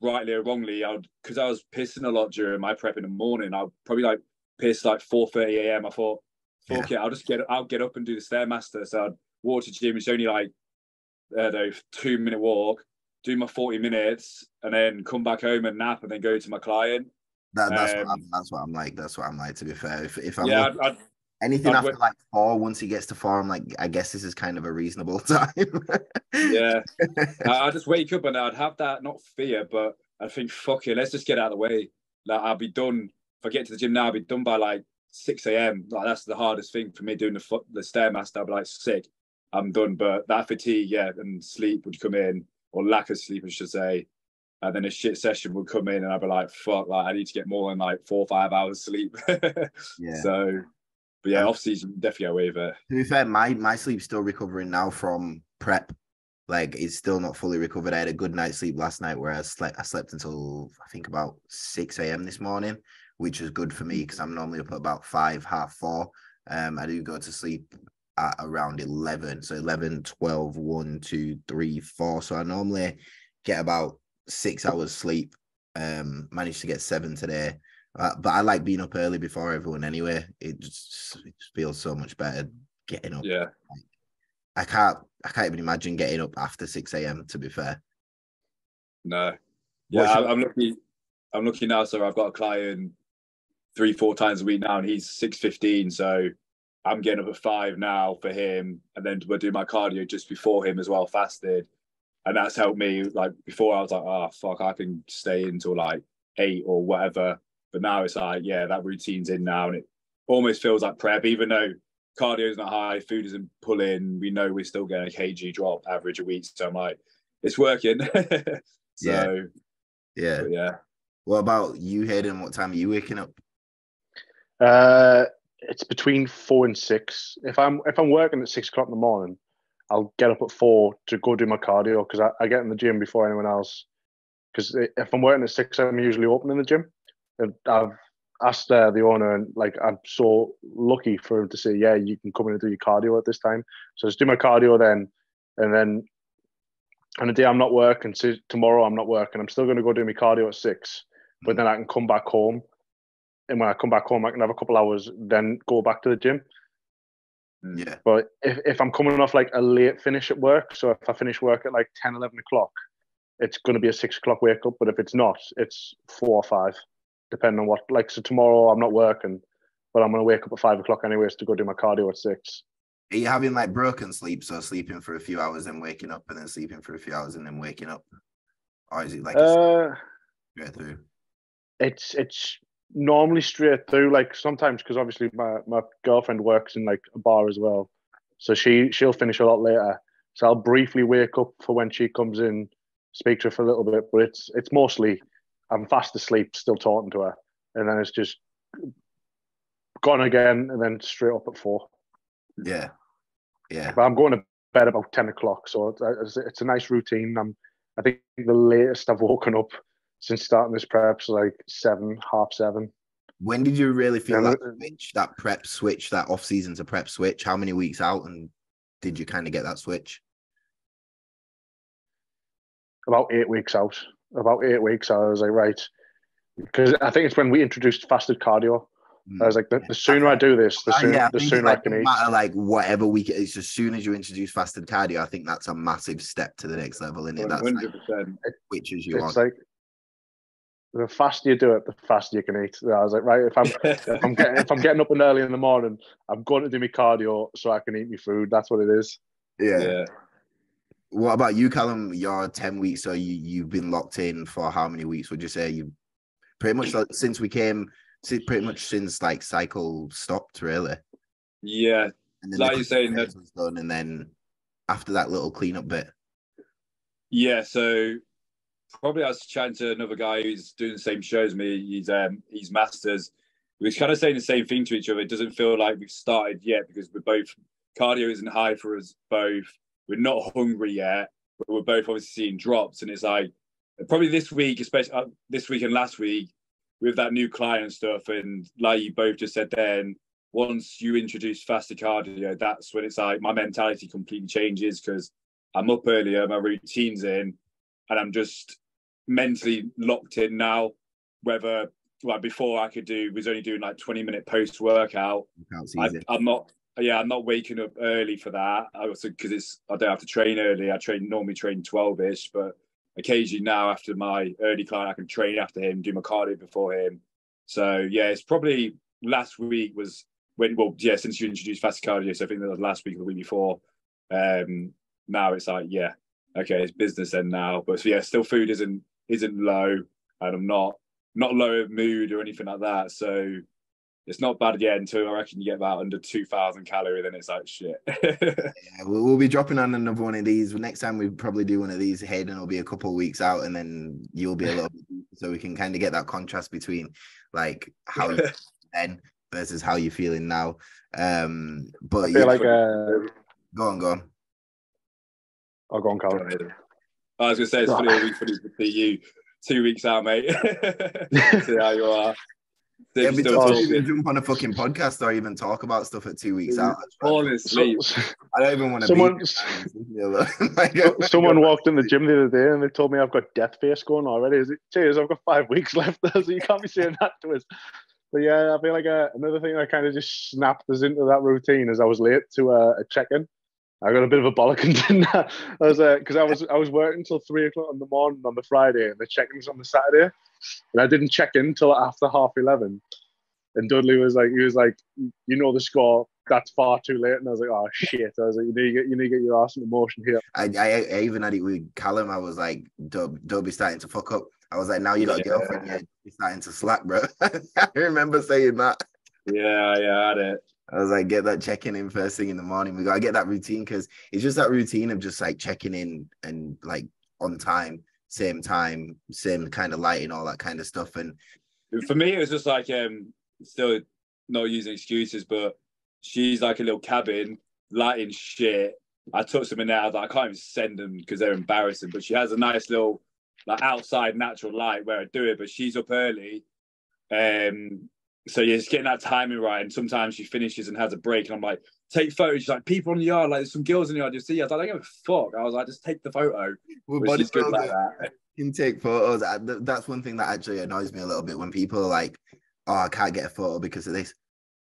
Speaker 3: rightly or wrongly, because I was pissing a lot during my prep in the morning. I'd probably like piss like 4:30 a.m. I thought, fuck it, I'll get up and do the Stairmaster. So I'd walk to the gym. It's only like a 2-minute walk, do my 40 minutes, and then come back home and nap, and then go to my client.
Speaker 1: That's what I'm like. That's what I'm like. To be fair, if I'm anything
Speaker 3: I'd
Speaker 1: after like 4, once he gets to 4, I'm like, I guess this is kind of a reasonable time.
Speaker 3: Yeah, I just wake up and I'd have that, not fear, but I think, fuck it, let's just get out of the way. Like, I'll be done. If I get to the gym now, I'll be done by like 6 a.m. Like, that's the hardest thing for me, doing the Stairmaster. I'll be like, sick, I'm done. But that fatigue, and sleep would come in, or lack of sleep, I should say. And then a shit session would come in, and I'd be like, fuck, like, I need to get more than like 4 or 5 hours sleep.
Speaker 1: Yeah.
Speaker 3: So, but yeah, off season, definitely away with it.
Speaker 1: To be fair, my sleep's still recovering now from prep. Like, it's still not fully recovered. I had a good night's sleep last night where I slept until I think about 6 a.m. this morning, which was good for me because I'm normally up at about 5, half 4. I do go to sleep at around 11. So 11, 12, 1, 2, 3, 4. So I normally get about 6 hours sleep. Managed to get 7 today. But I like being up early before everyone anyway. It just feels so much better getting up.
Speaker 3: Yeah.
Speaker 1: I can't even imagine getting up after 6 a.m. to be fair.
Speaker 3: No. Yeah, I'm lucky now. So I've got a client 3-4 times a week now, and he's 6:15. So I'm getting up at 5 now for him, and then we'll do my cardio just before him as well, fasted. And that's helped me. Like, before I was like, oh fuck, I can stay until like 8 or whatever. But now it's like, yeah, that routine's in now, and it almost feels like prep, even though cardio's not high, food isn't pulling. We know we're still getting a kg drop average a week. So I'm like, it's working. So yeah.
Speaker 1: What about you, Hayden? What time are you waking up?
Speaker 2: It's between 4 and 6. If I'm working at 6 o'clock in the morning, I'll get up at 4 to go do my cardio, because I get in the gym before anyone else. Because if I'm working at 6, I'm usually open in the gym. And I've asked the owner, and like, I'm so lucky for him to say, yeah, you can come in and do your cardio at this time. So just do my cardio then, and then on the day I'm not working, so tomorrow I'm not working, I'm still going to go do my cardio at 6, but then I can come back home. And when I come back home, I can have a couple hours, then go back to the gym.
Speaker 1: Yeah.
Speaker 2: But if I'm coming off like a late finish at work, so if I finish work at like 10, 11 o'clock, it's going to be a 6 o'clock wake up. But if it's not, it's 4 or 5, depending on what. Like, so tomorrow I'm not working, but I'm going to wake up at 5 o'clock anyways to go do my cardio at 6.
Speaker 1: Are you having like broken sleep? So sleeping for a few hours and waking up, and then sleeping for a few hours and then waking up? Or is it like straight through?
Speaker 2: It's normally straight through. Like, sometimes, because obviously my girlfriend works in like a bar as well, so she'll finish a lot later. So I'll briefly wake up for when she comes in, speak to her for a little bit, but it's mostly I'm fast asleep, still talking to her, and then it's just gone again, and then straight up at 4.
Speaker 1: Yeah.
Speaker 2: But I'm going to bed about 10 o'clock, so it's a nice routine. I think the latest I've woken up since starting this prep is like 7, half 7.
Speaker 1: When did you really feel that prep switch, that off season to prep switch? How many weeks out, and did you kind of get that switch?
Speaker 2: About 8 weeks out. About 8 weeks out, I was like, right, because I think it's when we introduced fasted cardio. I was like, the sooner I do this, the sooner I can eat.
Speaker 1: No matter like whatever week it is, as soon as you introduce fasted cardio, I think that's a massive step to the next level, isn't it? That's
Speaker 3: 100%.
Speaker 1: Like, which is you
Speaker 2: it's like, the faster you do it, the faster you can eat. I was like, right, if I'm getting up and early in the morning, I'm going to do my cardio so I can eat my food. That's what it is.
Speaker 1: Yeah. What about you, Callum? You're 10 weeks, so you've been locked in for how many weeks? Would you say you pretty much like, since like cycle stopped, really?
Speaker 3: Yeah,
Speaker 1: and then
Speaker 3: like you're saying, that
Speaker 1: was done, and then after that little cleanup bit.
Speaker 3: Yeah, so probably I was chatting to another guy who's doing the same show as me. He's masters. We're kind of saying the same thing to each other. It doesn't feel like we've started yet, because we're both, cardio isn't high for us both. We're not hungry yet, but we're both obviously seeing drops. And it's like, probably this week, especially this week and last week, with that new client stuff, and like you both just said then, once you introduce faster cardio, that's when it's like my mentality completely changes, because I'm up earlier, my routine's in, and I'm just mentally locked in now. Whether like before I was only doing like 20-minute post workout. I'm not waking up early for that. I also, because I don't have to train early. I normally train 12ish, but occasionally now after my early client, I can train after him, do my cardio before him. So yeah, it's probably last week was since you introduced faster cardio. So I think that was last week or the week before. Now it's like, yeah, okay, it's business then now. But so yeah, still food isn't low, and I'm not low of mood or anything like that. So it's not bad yet until I reckon you get about under 2,000 calories, then it's like shit.
Speaker 1: Yeah, we'll be dropping on another one of these. Next time we probably do one of these, Hayden will be a couple of weeks out, and then you'll be a little bit deeper, so we can kind of get that contrast between like how you then versus how you're feeling now. But
Speaker 2: I feel like
Speaker 1: go on.
Speaker 2: I'll go on, Callum.
Speaker 3: I was gonna say it's funny to see you 2 weeks out, mate. See how you are.
Speaker 1: Yeah, we don't even jump on a fucking podcast or even talk about stuff at 2 weeks out.
Speaker 3: Honestly,
Speaker 1: I don't even want
Speaker 2: to someone walked in the gym the other day and they told me I've got death face going already. Is it? Cheers, I've got 5 weeks left, so you can't be saying that to us. But yeah, I feel like another thing that kind of just snapped us into that routine is I was late to a check-in. I got a bit of a bollocking, didn't I? Because I was working until 3 o'clock in the morning on the Friday, and the check-in was on the Saturday, and I didn't check in until after 11:30. And Dudley was like, you know the score, that's far too late. And I was like, oh shit. I was like, you need to get your ass into motion here.
Speaker 1: I even had it with Callum. I was like, don't be starting to fuck up. I was like, now you got a girlfriend, you're starting to slack, bro. I remember saying that.
Speaker 3: Yeah, I had it.
Speaker 1: I was like, get that checking in first thing in the morning. We gotta get that routine, because it's just that routine of just like checking in and like on time, same kind of lighting, all that kind of stuff. And
Speaker 3: for me, it was just like still not using excuses, but she's like a little cabin, lighting shit. I took some in there, I was like, I can't even send them because they're embarrassing. But she has a nice little like outside natural light where I do it, but she's up early. So yeah, just getting that timing right. And sometimes she finishes and has a break, and I'm like, take photos. She's like, people in the yard, like there's some girls in the yard. You see, I was like, I don't give a fuck. I was like, just take the photo. But she's good like that.
Speaker 1: You can take photos. That's one thing that actually annoys me a little bit when people are like, oh, I can't get a photo because of this.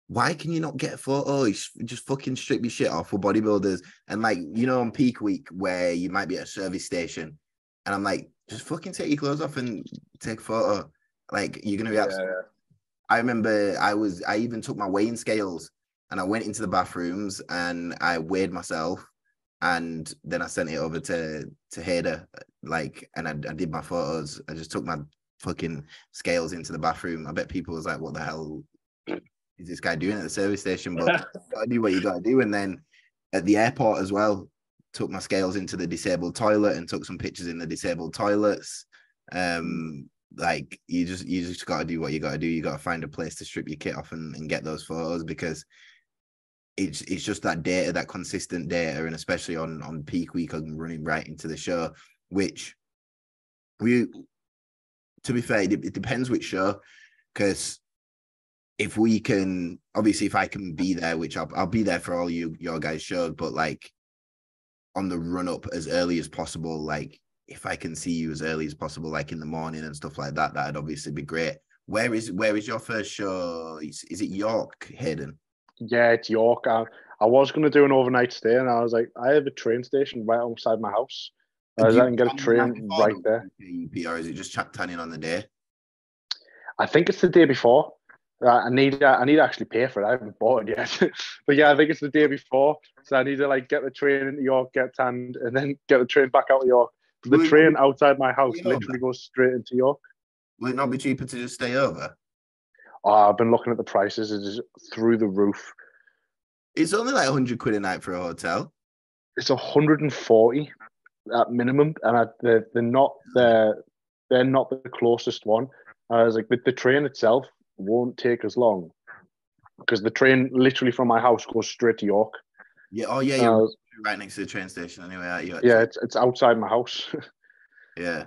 Speaker 1: Why can you not get a photo? You just fucking strip your shit off for bodybuilders. And like, you know, on peak week where you might be at a service station, and I'm like, just fucking take your clothes off and take a photo. Like, you're gonna be absolutely. Yeah. I remember I even took my weighing scales and I went into the bathrooms and I weighed myself, and then I sent it over to Hayden, like, and I did my photos. I just took my fucking scales into the bathroom. I bet people was like, what the hell is this guy doing at the service station? But you gotta do what you gotta do. And then at the airport as well, took my scales into the disabled toilet and took some pictures in the disabled toilets. Like, you just got to do what you got to do. You got to find a place to strip your kit off and get those photos, because it's just that data, that consistent data, and especially on peak week, I'm running right into the show, which to be fair, it depends which show, because if we can, obviously if I can be there, which I'll be there for all your guys' shows, but like on the run up as early as possible, like if I can see you as early as possible, like in the morning and stuff like that, that'd obviously be great. Where is your first show? Is it York, Hayden?
Speaker 2: Yeah, it's York. I was going to do an overnight stay, and I was like, I have a train station right outside my house. I can get a train right there.
Speaker 1: Or is it just tanning on the day?
Speaker 2: I think it's the day before. I need to actually pay for it. I haven't bought it yet. But yeah, I think it's the day before. So I need to like get the train into York, get tanned, and then get the train back out of York. The train outside my house literally goes straight into York.
Speaker 1: Will it not be cheaper to just stay over?
Speaker 2: Oh, I've been looking at the prices. It's just through the roof.
Speaker 1: It's only like 100 quid a night for a hotel.
Speaker 2: It's 140 at minimum, and they're not the closest one. I was like, the train itself won't take as long, because the train literally from my house goes straight to York.
Speaker 1: Yeah. Oh yeah, you're right next to the train station anyway, aren't you?
Speaker 2: Yeah, it's outside my house.
Speaker 1: Yeah.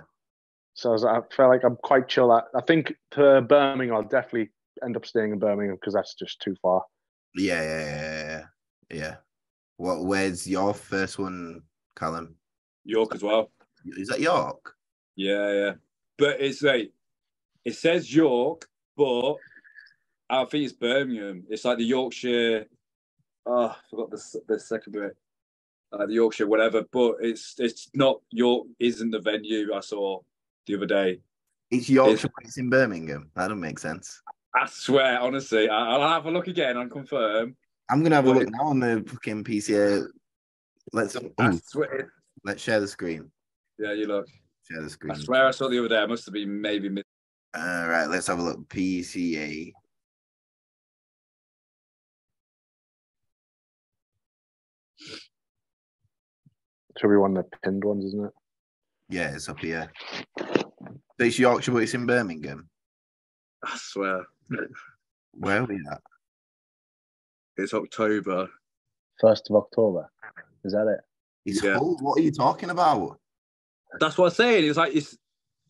Speaker 2: So I felt like I'm quite chill. I think to Birmingham, I'll definitely end up staying in Birmingham, because that's just too far.
Speaker 1: Yeah. Where's your first one, Callum?
Speaker 3: York as well.
Speaker 1: Is that York?
Speaker 3: Yeah. But it's like, it says York, but I think it's Birmingham. It's like the Yorkshire. Oh, I forgot the second bit. The Yorkshire, whatever. But it's not York. Isn't the venue I saw the other day?
Speaker 1: It's Yorkshire, but it's in Birmingham. That don't make sense.
Speaker 3: I swear, honestly, I'll have a look again and confirm.
Speaker 1: I'm gonna have a look now on the fucking PCA. Let's share the screen.
Speaker 3: Yeah, you look.
Speaker 1: Share the screen.
Speaker 3: I swear I saw the other day. I must have been maybe.
Speaker 1: All right, let's have a look. PCA.
Speaker 2: Should be one of the pinned ones, isn't it?
Speaker 1: Yeah, it's up here. So it's Yorkshire, but it's in Birmingham.
Speaker 3: I swear.
Speaker 1: Where are we at?
Speaker 3: It's October.
Speaker 2: 1st of October. Is that it?
Speaker 1: It's Hull. What are you talking about?
Speaker 3: That's what I'm saying. It's like it's.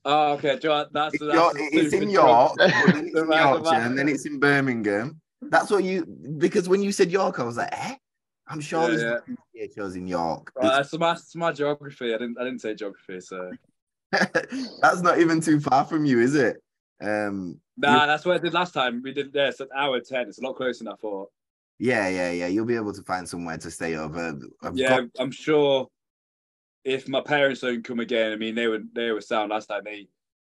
Speaker 3: Oh, okay.
Speaker 1: It's in York, but then it's in Yorkshire, and then it's in Birmingham. That's what because when you said York, I was like, eh? I'm sure there's PCA shows in York.
Speaker 3: That's my geography. I didn't say geography, so
Speaker 1: that's not even too far from you, is it?
Speaker 3: That's what I did last time. We did this at hour 10. It's a lot closer than I thought.
Speaker 1: Yeah. You'll be able to find somewhere to stay over.
Speaker 3: I'm sure if my parents don't come again, I mean, they were sound last time.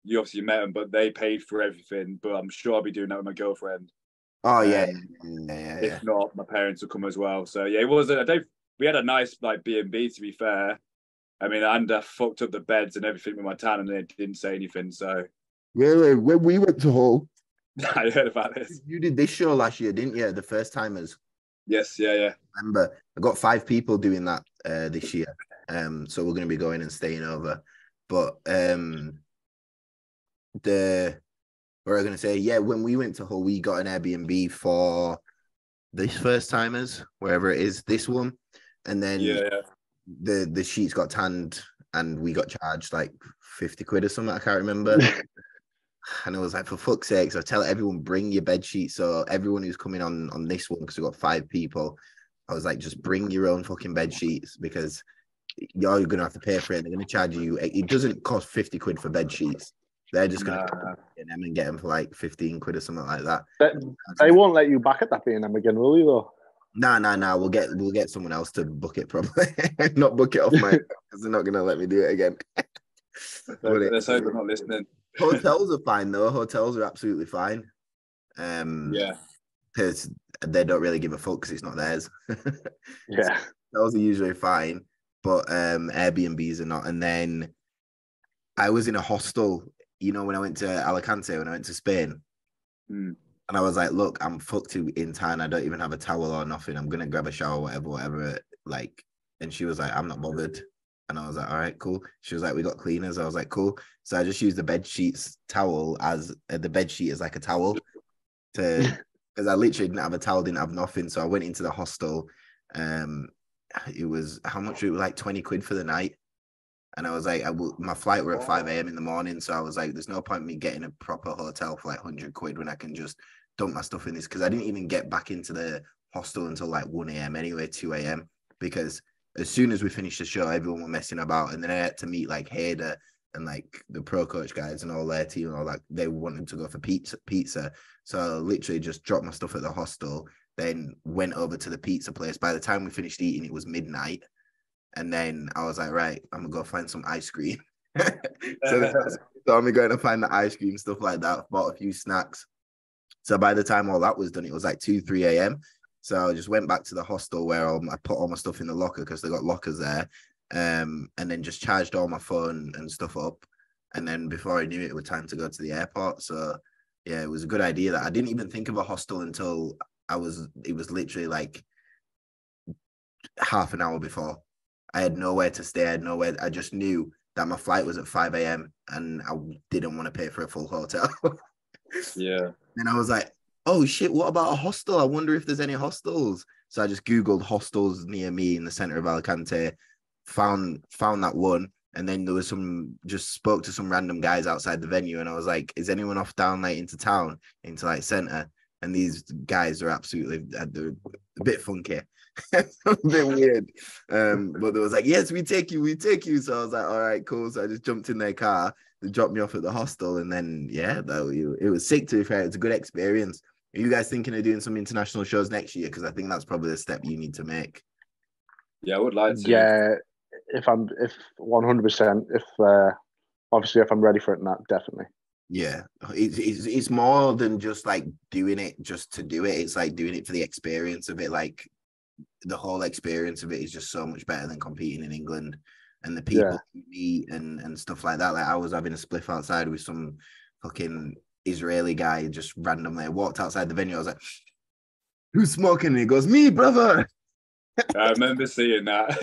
Speaker 3: You obviously met them, but they paid for everything. But I'm sure I'll be doing that with my girlfriend.
Speaker 1: Oh yeah.
Speaker 3: If not, my parents will come as well. So yeah, it was. We had a nice like B&B, to be fair. I mean, and I fucked up the beds and everything with my tan, and they didn't say anything. So
Speaker 1: really, when we went to Hull,
Speaker 3: I heard about this.
Speaker 1: You did this show last year, didn't you? The first timers.
Speaker 3: Yes, yeah.
Speaker 1: Remember, I got 5 people doing that this year. So we're going to be going and staying over. But what was I going to say? Yeah, when we went to Hull, we got an Airbnb for this first timers, wherever it is, this one, and then the sheets got tanned, and we got charged like 50 quid or something. I can't remember. And I was like, for fuck's sake! So I tell everyone, bring your bed sheets. So everyone who's coming on this one, because we got 5 people, I was like, just bring your own fucking bed sheets, because you're gonna have to pay for it. They're gonna charge you. It doesn't cost 50 quid for bed sheets. They're just gonna get them and get them for like 15 quid or something like that.
Speaker 2: They won't let you back at that B&M again, will you? Though.
Speaker 1: No. We'll get someone else to book it, probably. Not book it off my, because they're not gonna let me do it again.
Speaker 3: Let's hope they're not listening.
Speaker 1: Hotels are fine though. Hotels are absolutely fine. Because they don't really give a fuck because it's not theirs.
Speaker 2: Yeah,
Speaker 1: hotels are usually fine, but Airbnbs are not. And then I was in a hostel, when I went to Alicante, when I went to Spain, and I was like, look, I'm fucked in town. I don't even have a towel or nothing. I'm gonna grab a shower, whatever. Like, and she was like, I'm not bothered. And I was like, all right, cool. She was like, we got cleaners. I was like, cool. So I just used the bed sheets towel as the bed sheet as like a towel because I literally didn't have a towel, didn't have nothing. So I went into the hostel. It was how much? It was like 20 quid for the night. And I was like, my flight were at 5 a.m. in the morning. So I was like, there's no point in me getting a proper hotel for like 100 quid when I can just dump my stuff in this. Because I didn't even get back into the hostel until like 1 a.m. anyway, 2 a.m. Because as soon as we finished the show, everyone were messing about. And then I had to meet like Hayden and like the pro coach guys and all their team and all that. They wanted to go for pizza. So I literally just dropped my stuff at the hostel, then went over to the pizza place. By the time we finished eating, it was midnight. And then I was like, right, I'm going to go find some ice cream. So I'm going to find the ice cream, stuff like that. Bought a few snacks. So by the time all that was done, it was like 2, 3 a.m. So I just went back to the hostel where I put all my stuff in the locker because they got lockers there. And then just charged all my phone and stuff up. And then before I knew it, it was time to go to the airport. So yeah, it was a good idea that I didn't even think of a hostel until it was literally like half an hour before. I had nowhere to stay. I just knew that my flight was at 5 a.m. and I didn't want to pay for a full hotel.
Speaker 3: Yeah.
Speaker 1: And I was like, oh shit, what about a hostel? I wonder if there's any hostels. So I just Googled hostels near me in the center of Alicante, found that one. And then there was just spoke to some random guys outside the venue. And I was like, is anyone off down like into town, into like center? and these guys are absolutely they're a bit funky, a bit weird. But they was like, yes, we take you. So I was like, all right, cool. So I just jumped in their car. They dropped me off at the hostel, and then it was sick. To be fair, it's a good experience. Are you guys thinking of doing some international shows next year? Because I think that's probably the step you need to make.
Speaker 3: Yeah, I would like to.
Speaker 2: Yeah, if 100%, obviously if I'm ready for it, definitely.
Speaker 1: Yeah, it's more than just like doing it just to do it. It's like doing it for the experience of it. Like the whole experience of it is just so much better than competing in England, and the people you meet and stuff like that. Like I was having a spliff outside with some fucking Israeli guy, just randomly. I walked outside the venue. I was like, "Who's smoking?" And he goes, "Me, brother."
Speaker 3: I remember seeing that.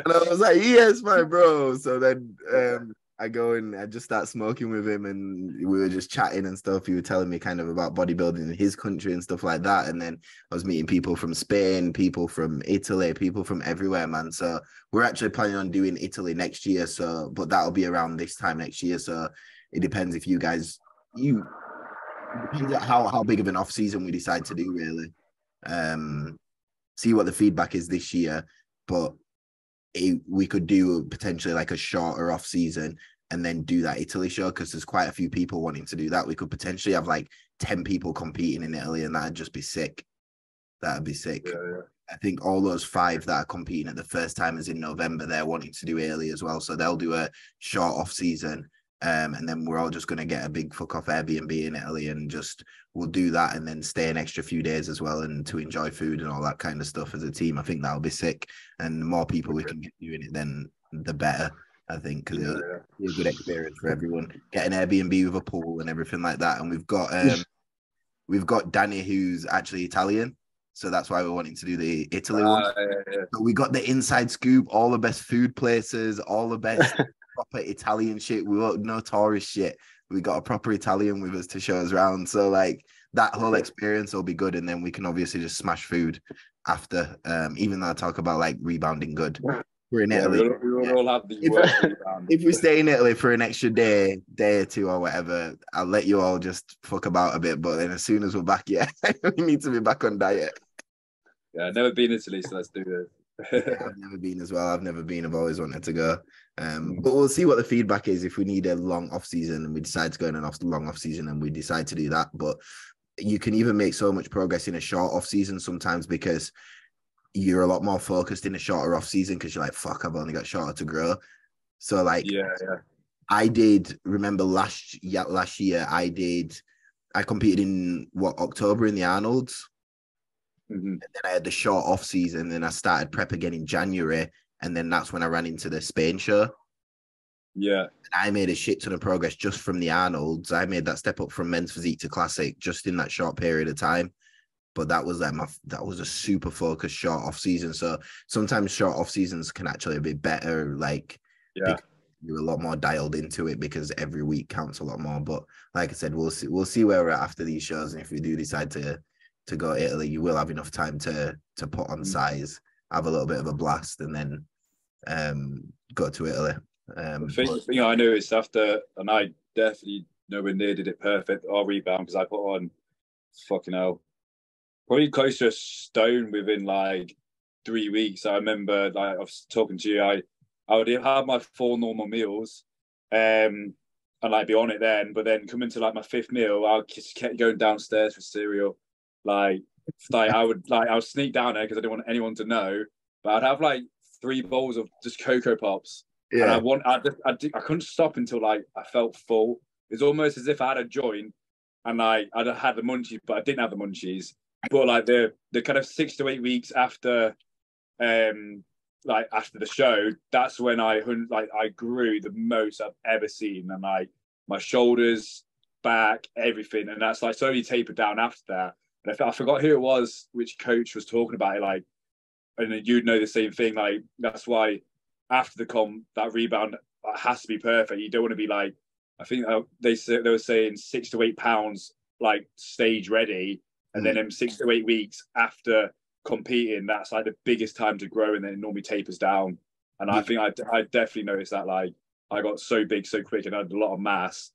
Speaker 1: And I was like, "Yes, my bro." So then I go and I just start smoking with him, and we were just chatting and stuff. He was telling me kind of about bodybuilding in his country and stuff like that. And then I was meeting people from Spain, people from Italy, people from everywhere, man. So we're actually planning on doing Italy next year. So, but that'll be around this time next year. So it depends if you guys, it depends on how big of an off season we decide to do, really. See what the feedback is this year, but we could do potentially like a shorter off season and then do that Italy show, because there's quite a few people wanting to do that. We could potentially have like 10 people competing in Italy, and that'd just be sick. That'd be sick.
Speaker 3: Yeah.
Speaker 1: I think all those 5 that are competing at the first time is in November. They're wanting to do early as well, so they'll do a short off season. And then we're all just going to get a big fuck off Airbnb in Italy, and just we'll do that and then stay an extra few days as well, and to enjoy food and all that kind of stuff as a team. I think that'll be sick, and the more people we can get doing it, then the better, I think, because it'll be a good experience for everyone. Get an Airbnb with a pool and everything like that. And we've got Danny, who's actually Italian, so that's why we're wanting to do the Italy one. So we got the inside scoop, all the best food places, all the best proper Italian shit. We want no tourist shit. We got a proper Italian with us to show us around. So like that whole experience will be good. And then we can obviously just smash food after, even though I talk about like rebounding good. We're in Italy.
Speaker 3: We all have the worst rebound.
Speaker 1: If we stay in Italy for an extra day or two or whatever, I'll let you all just fuck about a bit. But then as soon as we're back, we need to be back on diet.
Speaker 3: Yeah, I've never been in Italy, so let's do this.
Speaker 1: I've never been as well. I've never been. I've always wanted to go. But we'll see what the feedback is. If we need a long off season and we decide to go in an long off season, and we decide to do that. But you can even make so much progress in a short off season sometimes, because you're a lot more focused in a shorter off season, because you're like, fuck, I've only got shorter to grow. So like, I did remember last year I competed in October in the Arnold's.
Speaker 3: Mm-hmm.
Speaker 1: And then I had the short off season, and I started prep again in January, and then that's when I ran into the Spain show.
Speaker 3: Yeah.
Speaker 1: And I made a shit ton of progress just from the Arnold's. I made that step up from men's physique to classic just in that short period of time. But that was that was a super focused short off season. So sometimes short off seasons can actually be better. Like, you're a lot more dialed into it, because every week counts a lot more. But like I said, we'll see where we're at after these shows, and if we do decide to go to Italy, you will have enough time to put on size, have a little bit of a blast, and then go to Italy.
Speaker 3: The thing I noticed after, and I definitely nowhere near did it perfect, our rebound, because I put on fucking hell, probably close to a stone within like 3 weeks. I remember, like, I was talking to you, I would have my 4 normal meals, and like be on it then, but then coming to like my 5th meal, I just kept going downstairs for cereal. Like I would sneak down there because I didn't want anyone to know, but I'd have like 3 bowls of just Cocoa Pops.
Speaker 1: Yeah.
Speaker 3: And I couldn't stop until like I felt full. It's almost as if I had a joint and I'd had the munchies, but I didn't have the munchies. But like the kind of 6 to 8 weeks after after the show, that's when I grew the most I've ever seen, and like my shoulders, back, everything, and that's like slowly tapered down after that. And I forgot who it was, which coach was talking about it, like, and you'd know the same thing. Like, that's why after the comp, that rebound has to be perfect. You don't want to be like, I think they were saying 6 to 8 pounds, like stage ready, and then in 6 to 8 weeks after competing, that's like the biggest time to grow, and then it normally tapers down. And I think I definitely noticed that. Like, I got so big so quick, and I had a lot of mass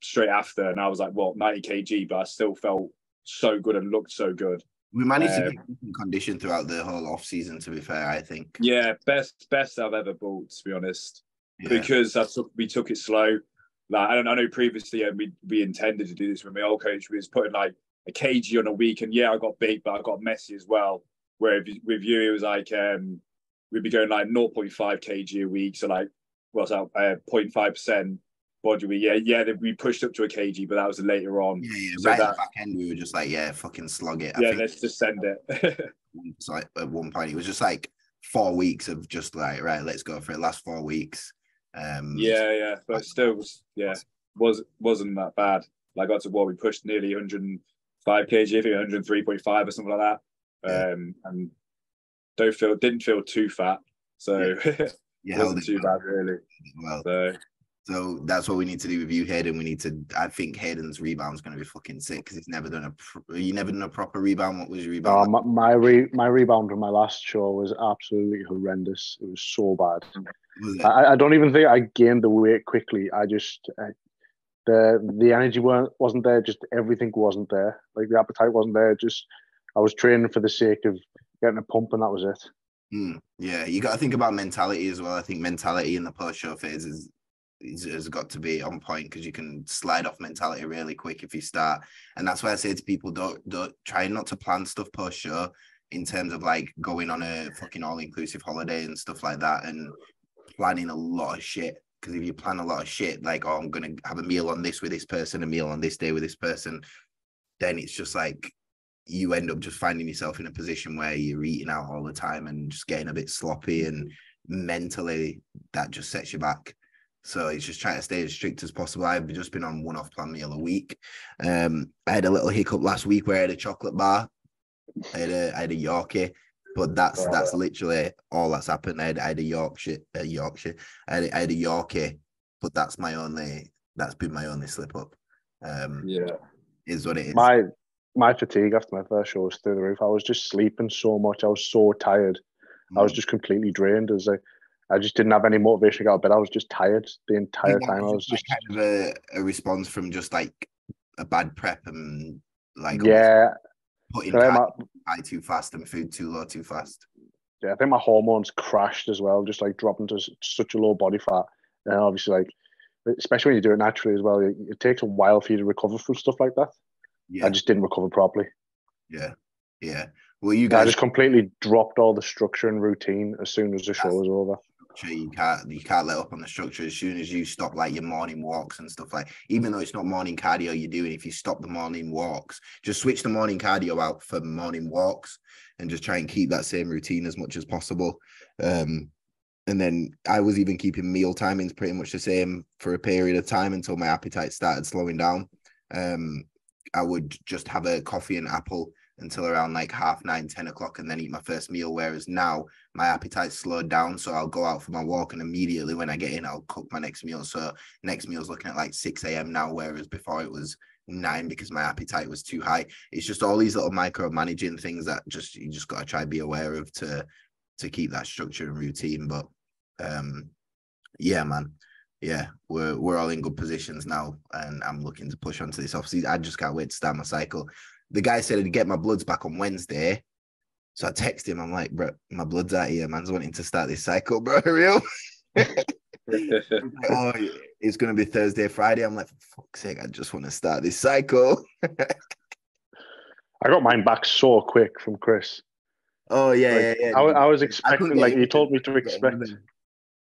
Speaker 3: straight after, and I was like, 90 kg, but I still felt so good and looked so good.
Speaker 1: We managed to keep in condition throughout the whole off season. To be fair, I think.
Speaker 3: Yeah, best I've ever bought, to be honest,
Speaker 1: Yeah.
Speaker 3: because we took it slow. Like I know previously we intended to do this with my old coach. We was putting like a kg on a week, and yeah, I got big, but I got messy as well. Where with you, it was like we'd be going like 0.5 kg a week, so like what's that, 0.5% body weight. Yeah, we pushed up to a kg, but that was later on.
Speaker 1: Yeah.
Speaker 3: So
Speaker 1: Right at the back end, we were just like, yeah, fucking slug it.
Speaker 3: Yeah, let's just send it.
Speaker 1: It's like at one point, it was just like 4 weeks of just like, right, let's go for it. Last 4 weeks.
Speaker 3: Yeah, but still, wasn't that bad. Like, got to what we pushed nearly 105 kg, I think 103.5 or something like that. And didn't feel too fat, so
Speaker 1: yeah.
Speaker 3: wasn't too bad really.
Speaker 1: Well, so that's what we need to do with you, Hayden. I think Hayden's rebound's going to be fucking sick because he's never done you never done a proper rebound. What was your rebound?
Speaker 2: My rebound on my last show was absolutely horrendous. It was so bad. I don't even think I gained the weight quickly. I just the energy wasn't there. Just everything wasn't there. Like the appetite wasn't there. Just I was training for the sake of getting a pump, and that was it.
Speaker 1: Yeah, you got to think about mentality as well. I think mentality in the post-show phase has got to be on point because you can slide off mentality really quick if you start. And that's why I say to people, don't try not to plan stuff post-show in terms of like going on a fucking all-inclusive holiday and stuff like that and planning a lot of shit. Because if you plan a lot of shit, like, oh, I'm going to have a meal on this with this person, a meal on this day with this person, then it's just like you end up just finding yourself in a position where you're eating out all the time and just getting a bit sloppy, and mentally that just sets you back. So it's just trying to stay as strict as possible. I've just been on one off plan meal a week. I had a little hiccup last week where I had a chocolate bar. I had a Yorkie, but that's literally all that's happened. I had a Yorkshire. I had a Yorkie, but that's been my only slip up. Is what it is.
Speaker 2: My fatigue after my first show was through the roof. I was just sleeping so much. I was so tired. I was just completely drained. I just didn't have any motivation to get out of bed. I was just tired the entire time. I was just
Speaker 1: kind of a response from just like a bad prep and like putting high too fast and food too low too fast.
Speaker 2: Yeah, I think my hormones crashed as well, just like dropping to such a low body fat. And obviously, like, especially when you do it naturally as well, it takes a while for you to recover from stuff like that. Yeah. I just didn't recover properly.
Speaker 1: Yeah. Well, you guys,
Speaker 2: I just completely dropped all the structure and routine as soon as the show was over.
Speaker 1: You can't let up on the structure as soon as you stop like your morning walks and stuff. Like, even though it's not morning cardio you're doing, if you stop the morning walks, just switch the morning cardio out for morning walks and just try and keep that same routine as much as possible. And then I was even keeping meal timings pretty much the same for a period of time until my appetite started slowing down. I would just have a coffee and apple until around like 9:30, 10 o'clock, and then eat my first meal. Whereas now my appetite slowed down, so I'll go out for my walk, and immediately when I get in, I'll cook my next meal. So next meal is looking at like 6 a.m. now, whereas before it was 9 because my appetite was too high. It's just all these little micromanaging things that you just got to try to be aware of to keep that structure and routine. But yeah, man. Yeah, we're all in good positions now, and I'm looking to push onto this off-season. I just can't wait to start my cycle. The guy said he'd get my bloods back on Wednesday, so I text him. I'm like, bro, my blood's out here. Man's wanting to start this cycle, bro. Real? Oh, it's gonna be Thursday, Friday. I'm like, for fuck's sake, I just want to start this cycle.
Speaker 2: I got mine back so quick from Chris.
Speaker 1: Oh yeah.
Speaker 2: I was expecting, like, he told me to expect.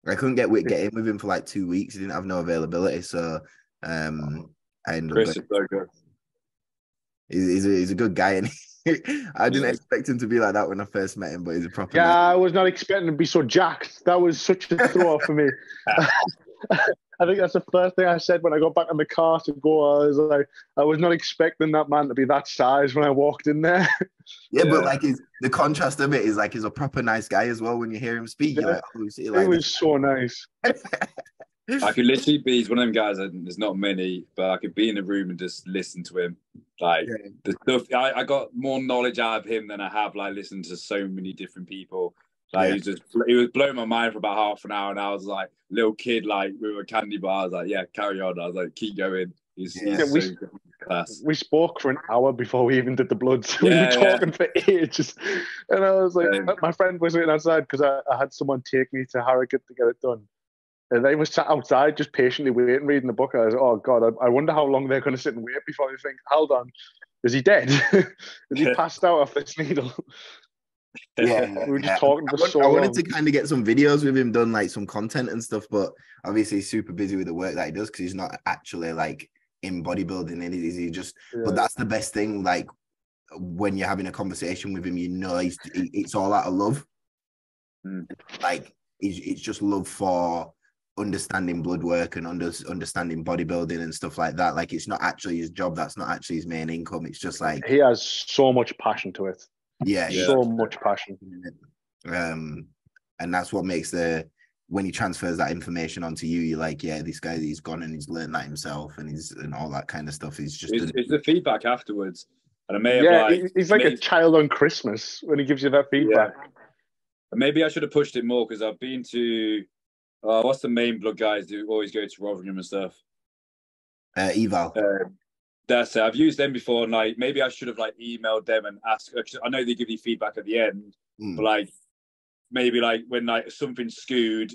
Speaker 1: I couldn't get in with him for like 2 weeks. He didn't have no availability, so I ended
Speaker 3: Chris is so good.
Speaker 1: He's a good guy, and I didn't expect him to be like that when I first met him, but he's a proper man.
Speaker 2: I was not expecting him to be so jacked. That was such a throw off for me. I think that's the first thing I said when I got back in the car to go. I was like, I was not expecting that man to be that size when I walked in there.
Speaker 1: Yeah, but like the contrast of it is like he's a proper nice guy as well. When you hear him speak, you're like, oh,
Speaker 2: he was so nice.
Speaker 3: I could literally be, he's one of them guys, and there's not many, but I could be in a room and just listen to him. Like, the stuff, I got more knowledge out of him than I have, like, listened to so many different people. Like, he was blowing my mind for about half an hour, and I was like, little kid, like, with a candy bar. I was like, yeah, carry on. I was like, keep going. He's so good.
Speaker 2: we spoke for an hour before we even did the bloods. We
Speaker 3: Yeah,
Speaker 2: were talking for ages. And I was like,
Speaker 3: Yeah.
Speaker 2: my friend was waiting outside because I had someone take me to Harrogate to get it done. And they were sat outside just patiently waiting, reading the book. I was like, oh, God, I wonder how long they're going to sit and wait before they think, hold on, is he dead? Is he passed out off this needle?
Speaker 1: Yeah,
Speaker 2: We were just talking for so
Speaker 1: I wanted
Speaker 2: long.
Speaker 1: to kind of get some videos with him done, like some content and stuff, but obviously he's super busy with the work that he does because he's not actually like in bodybuilding, and he just.
Speaker 2: Yeah.
Speaker 1: But that's the best thing. Like when you're having a conversation with him, you know, it's all out of love. Like it's just love for understanding blood work and understanding bodybuilding and stuff like that. Like it's not actually his job. That's not actually his main income. It's just like
Speaker 2: he has so much passion to it.
Speaker 1: Yeah,
Speaker 2: so much passion.
Speaker 1: And that's what makes when he transfers that information onto you, you're like, yeah, this guy, he's gone and he's learned that himself, and all that kind of stuff. He's just
Speaker 3: it's the feedback afterwards, and I may have
Speaker 2: he's like a child on Christmas when he gives you that feedback.
Speaker 3: Yeah. Maybe I should have pushed it more because I've been to what's the main blood guys who always go to Rotherham and stuff?
Speaker 1: Eval.
Speaker 3: That's it. I've used them before, and like maybe I should have like emailed them and asked. I know they give you feedback at the end, but like maybe like when like something's skewed,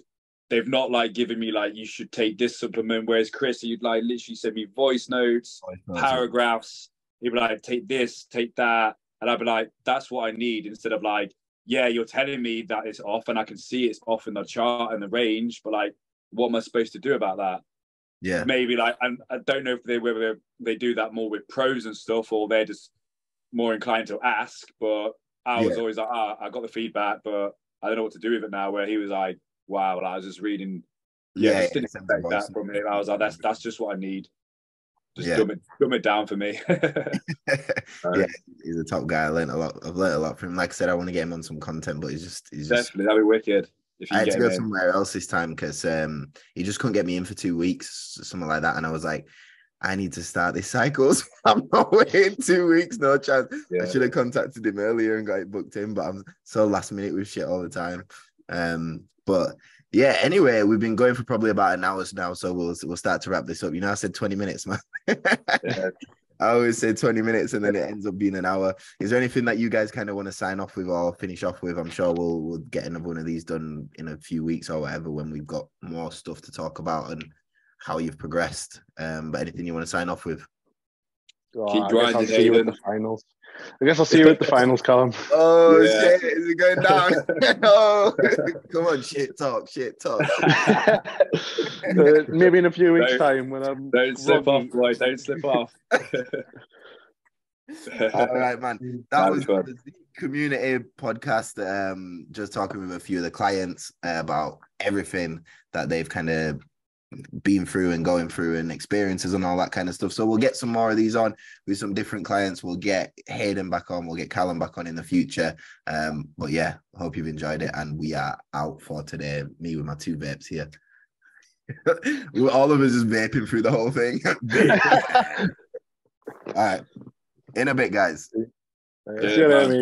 Speaker 3: they've not like given me like you should take this supplement. Whereas Chris, you'd like literally send me voice notes, paragraphs. He'd be like, take this, take that, and I'd be like, that's what I need, instead of like, yeah, you're telling me that it's off, and I can see it's off in the chart and the range, but like, what am I supposed to do about that?
Speaker 1: Yeah,
Speaker 3: maybe like, and I don't know if whether they do that more with pros and stuff, or they're just more inclined to ask. But I was always like, I got the feedback, but I don't know what to do with it now. Where he was like, wow, I was just reading. Just didn't expect that from him. I was like, that's just what I need. Just dumb it down for me.
Speaker 1: Yeah, he's a top guy. I've learned a lot from him. Like I said, I want to get him on some content, but he's just
Speaker 3: definitely, that'd be wicked.
Speaker 1: I had to go somewhere else this time because he just couldn't get me in for 2 weeks, something like that. And I was like, I need to start this cycle. So I'm not waiting 2 weeks, no chance. I should have contacted him earlier and got it booked in, but I'm so last minute with shit all the time. But yeah, anyway, we've been going for probably about an hour now, so we'll start to wrap this up. You know, I said 20 minutes, man. I always say 20 minutes and then it ends up being an hour. Is there anything that you guys kind of want to sign off with or finish off with? I'm sure we'll get another one of these done in a few weeks or whatever when we've got more stuff to talk about and how you've progressed. But anything you want to sign off with?
Speaker 3: Keep grinding,
Speaker 2: see you at the finals. I guess I'll see you at the finals, Callum.
Speaker 1: Oh, shit. Is it going down? Oh, come on, shit talk.
Speaker 2: Maybe in a few weeks' time when I'm
Speaker 3: Don't slip off, boy. Don't slip off.
Speaker 1: All right, man. That was the community podcast. Just talking with a few of the clients about everything that they've kind of been through and going through and experiences and all that kind of stuff. So we'll get some more of these on with some different clients. We'll get Hayden back on. We'll get Callum back on in the future. But yeah, hope you've enjoyed it. And we are out for today. Me with my 2 vapes here. All of us is vaping through the whole thing. All right. In a bit, guys.
Speaker 2: See you later, mate.